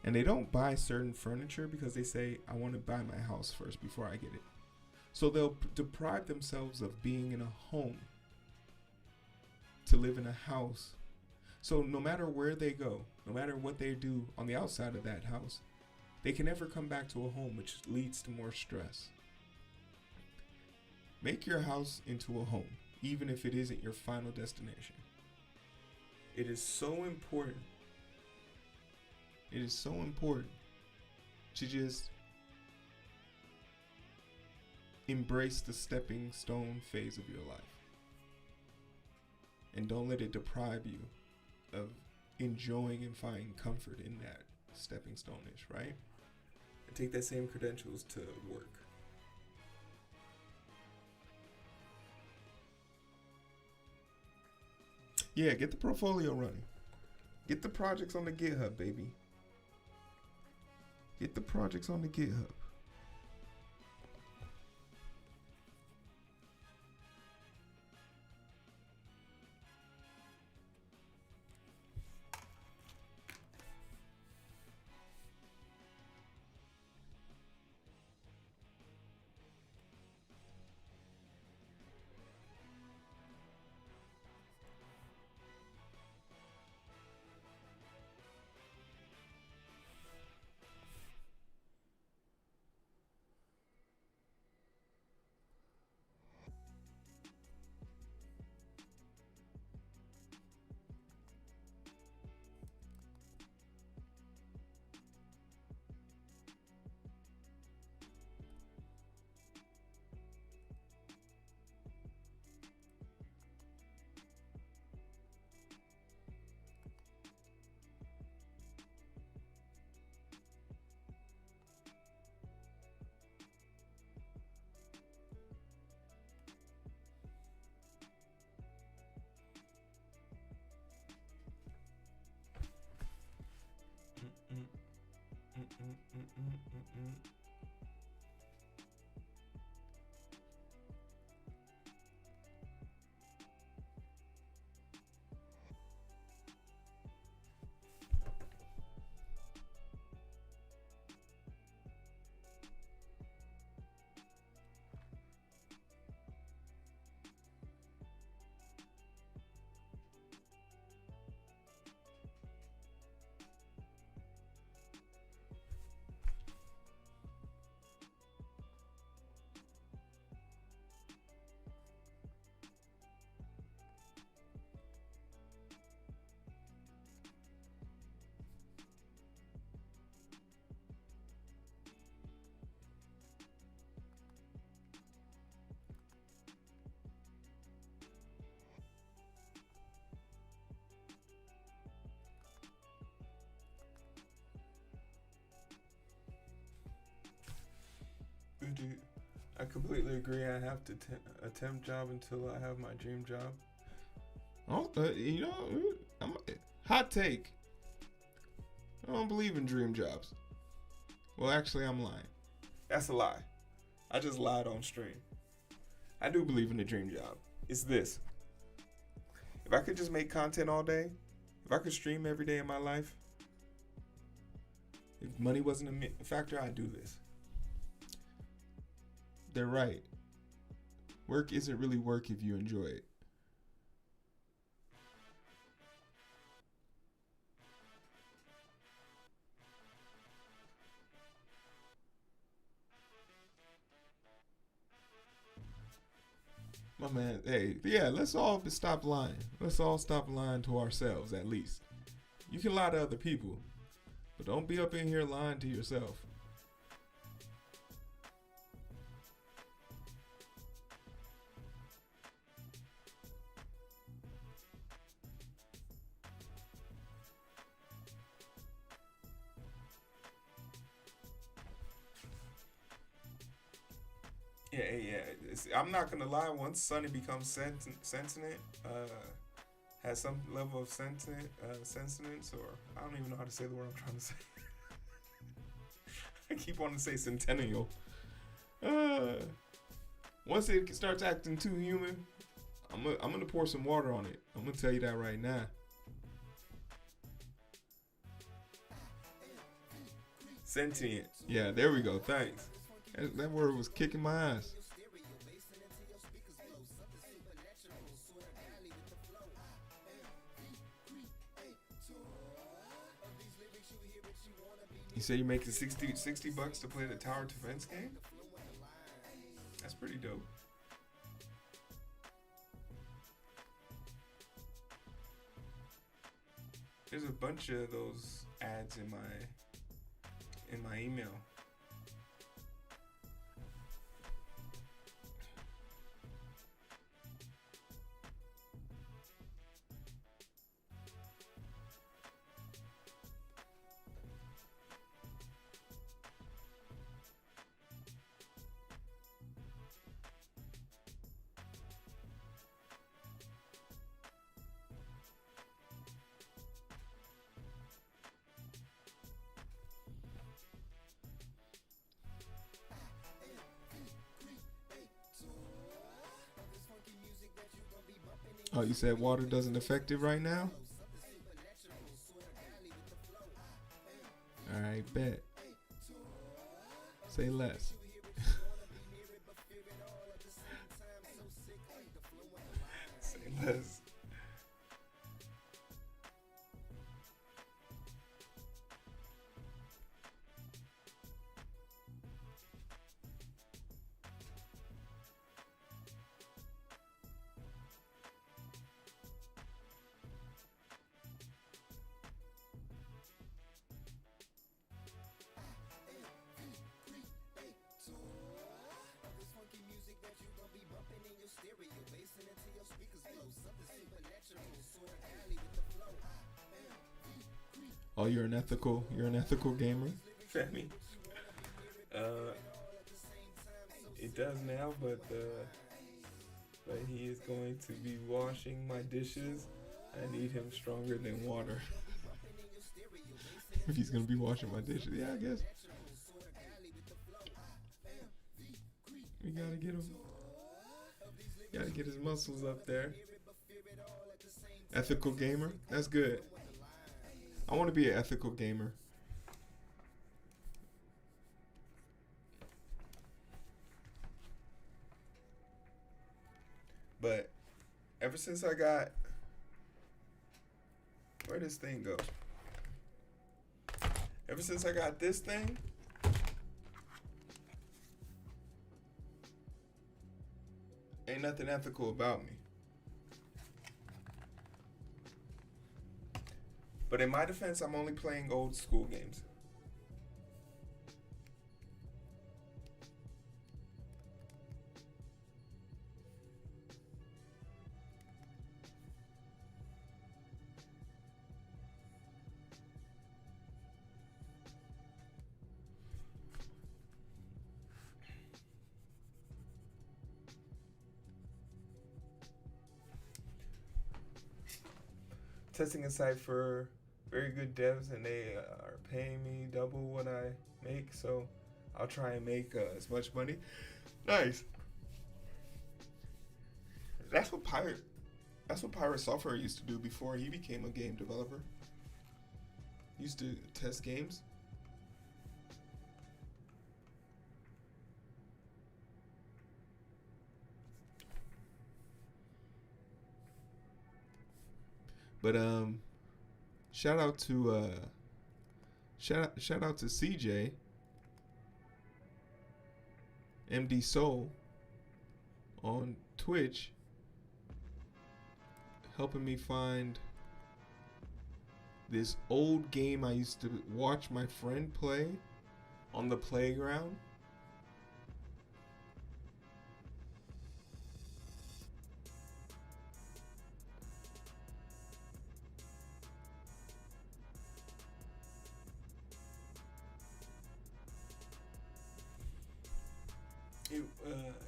and they don't buy certain furniture because they say, I want to buy my house first before I get it. So they'll deprive themselves of being in a home to live in a house. So no matter where they go, no matter what they do on the outside of that house, they can never come back to a home, which leads to more stress. Make your house into a home, even if it isn't your final destination. It is so important. It is so important to just embrace the stepping stone phase of your life. And don't let it deprive you of enjoying and finding comfort in that stepping stone-ish, right? And take that same credentials to work. Yeah, get the portfolio running. Get the projects on the GitHub, baby. Get the projects on the GitHub. I completely agree. I have to a temp job until I have my dream job. Oh, hot take. I don't believe in dream jobs. Well, actually, I'm lying. That's a lie. I just lied on stream. I do believe in the dream job. It's this. If I could just make content all day, if I could stream every day of my life, if money wasn't a factor, I'd do this. They're right. Work isn't really work if you enjoy it. Oh man, hey, yeah, let's all stop lying. Let's all stop lying to ourselves at least. You can lie to other people, but don't be up in here lying to yourself. Yeah. I'm not gonna lie. Once Sonny becomes sentient, has some level of sentience, or I don't even know how to say the word I'm trying to say. I keep wanting to say centennial. Once it starts acting too human, I'm gonna pour some water on it. I'm gonna tell you that right now. Sentient. Yeah, there we go. Thanks. That word was kicking my ass. You say you're making 60 bucks to play the tower defense game? That's pretty dope. There's a bunch of those ads in my email. Oh, you said water doesn't affect it right now? Alright, bet. Say less. Say less. Oh, you're an ethical gamer? Femi. It does now, but he is going to be washing my dishes. I need him stronger than water. If he's gonna be washing my dishes, yeah, I guess. We gotta get him. Gotta get his muscles up there. Ethical gamer? That's good. I want to be an ethical gamer. But ever since I got... Where'd this thing go? Ever since I got this thing... Ain't nothing ethical about me. But in my defense, I'm only playing old school games. Testing a site for very good devs, and they are paying me double what I make, so I'll try and make as much money. Nice. That's what Pirate Software used to do before he became a game developer. He used to test games. But shout out to CJ, MD Soul on Twitch. helping me find this old game I used to watch my friend play on the playground.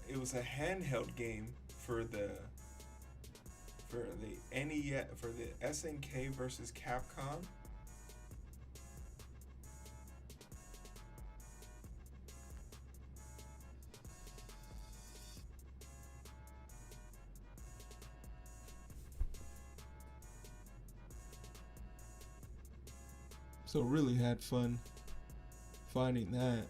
It was a handheld game for the NES, for the SNK versus Capcom. So really had fun finding that.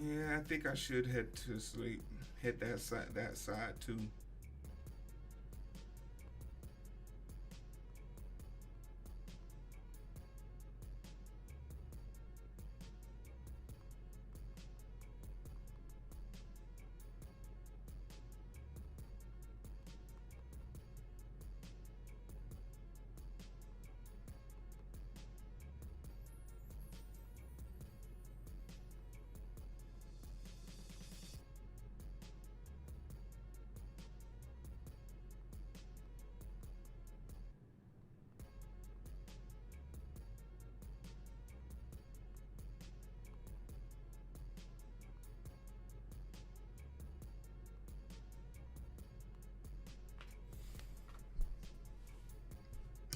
Yeah, I think I should head to sleep. Hit that side too.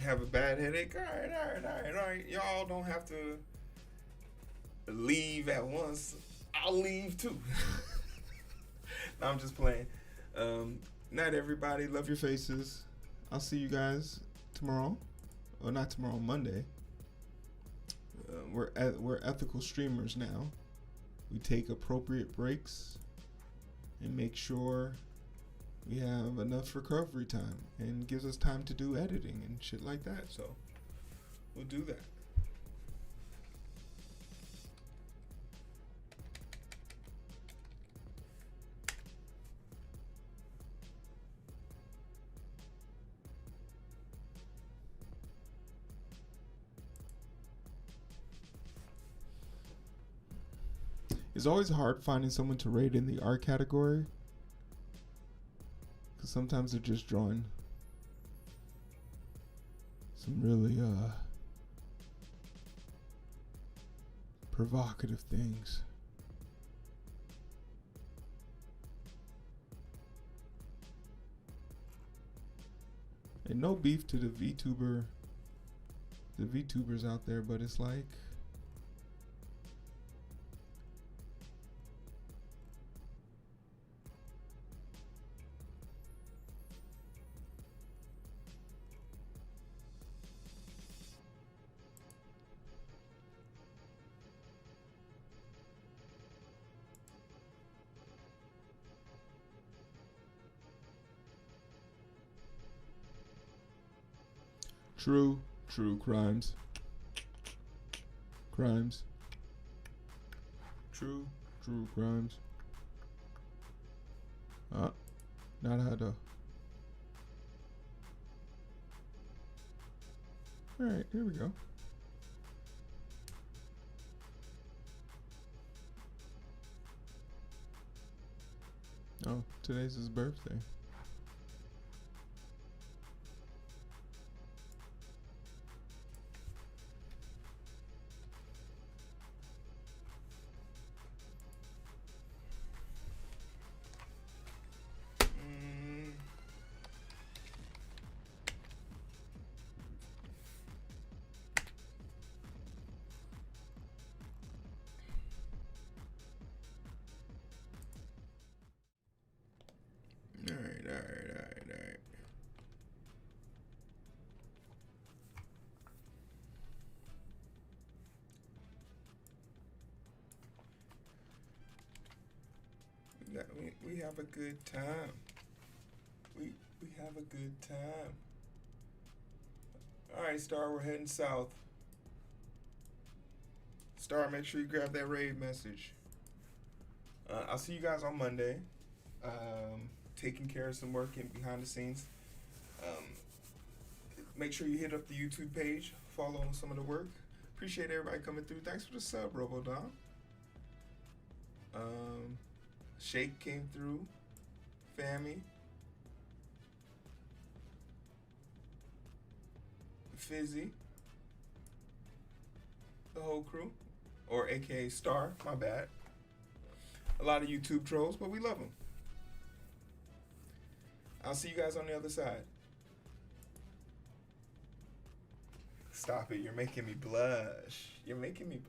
Have a bad headache? All right. Y'all don't have to leave at once. I'll leave too. No, I'm just playing. Night, everybody. Love your faces. I'll see you guys tomorrow. Or not tomorrow, Monday. We're ethical streamers now. We take appropriate breaks and make sure we have enough recovery time and gives us time to do editing and shit like that. So we'll do that. It's always hard finding someone to rate in the art category, because sometimes they're just drawing some really provocative things. And no beef to the VTubers out there, but it's like, True crimes. Crimes. True crimes. Not how to. Alright, here we go. Oh, today's his birthday. All right. We have a good time. We have a good time. All right, Star, we're heading south. Star, make sure you grab that rave message. I'll see you guys on Monday. Taking care of some work in behind the scenes. Make sure you hit up the YouTube page. Follow some of the work. Appreciate everybody coming through. Thanks for the sub, RoboDom. Shake came through. Fammy. Fizzy. The whole crew. Or aka Star, my bad. A lot of YouTube trolls, but we love them. I'll see you guys on the other side. Stop it, you're making me blush. You're making me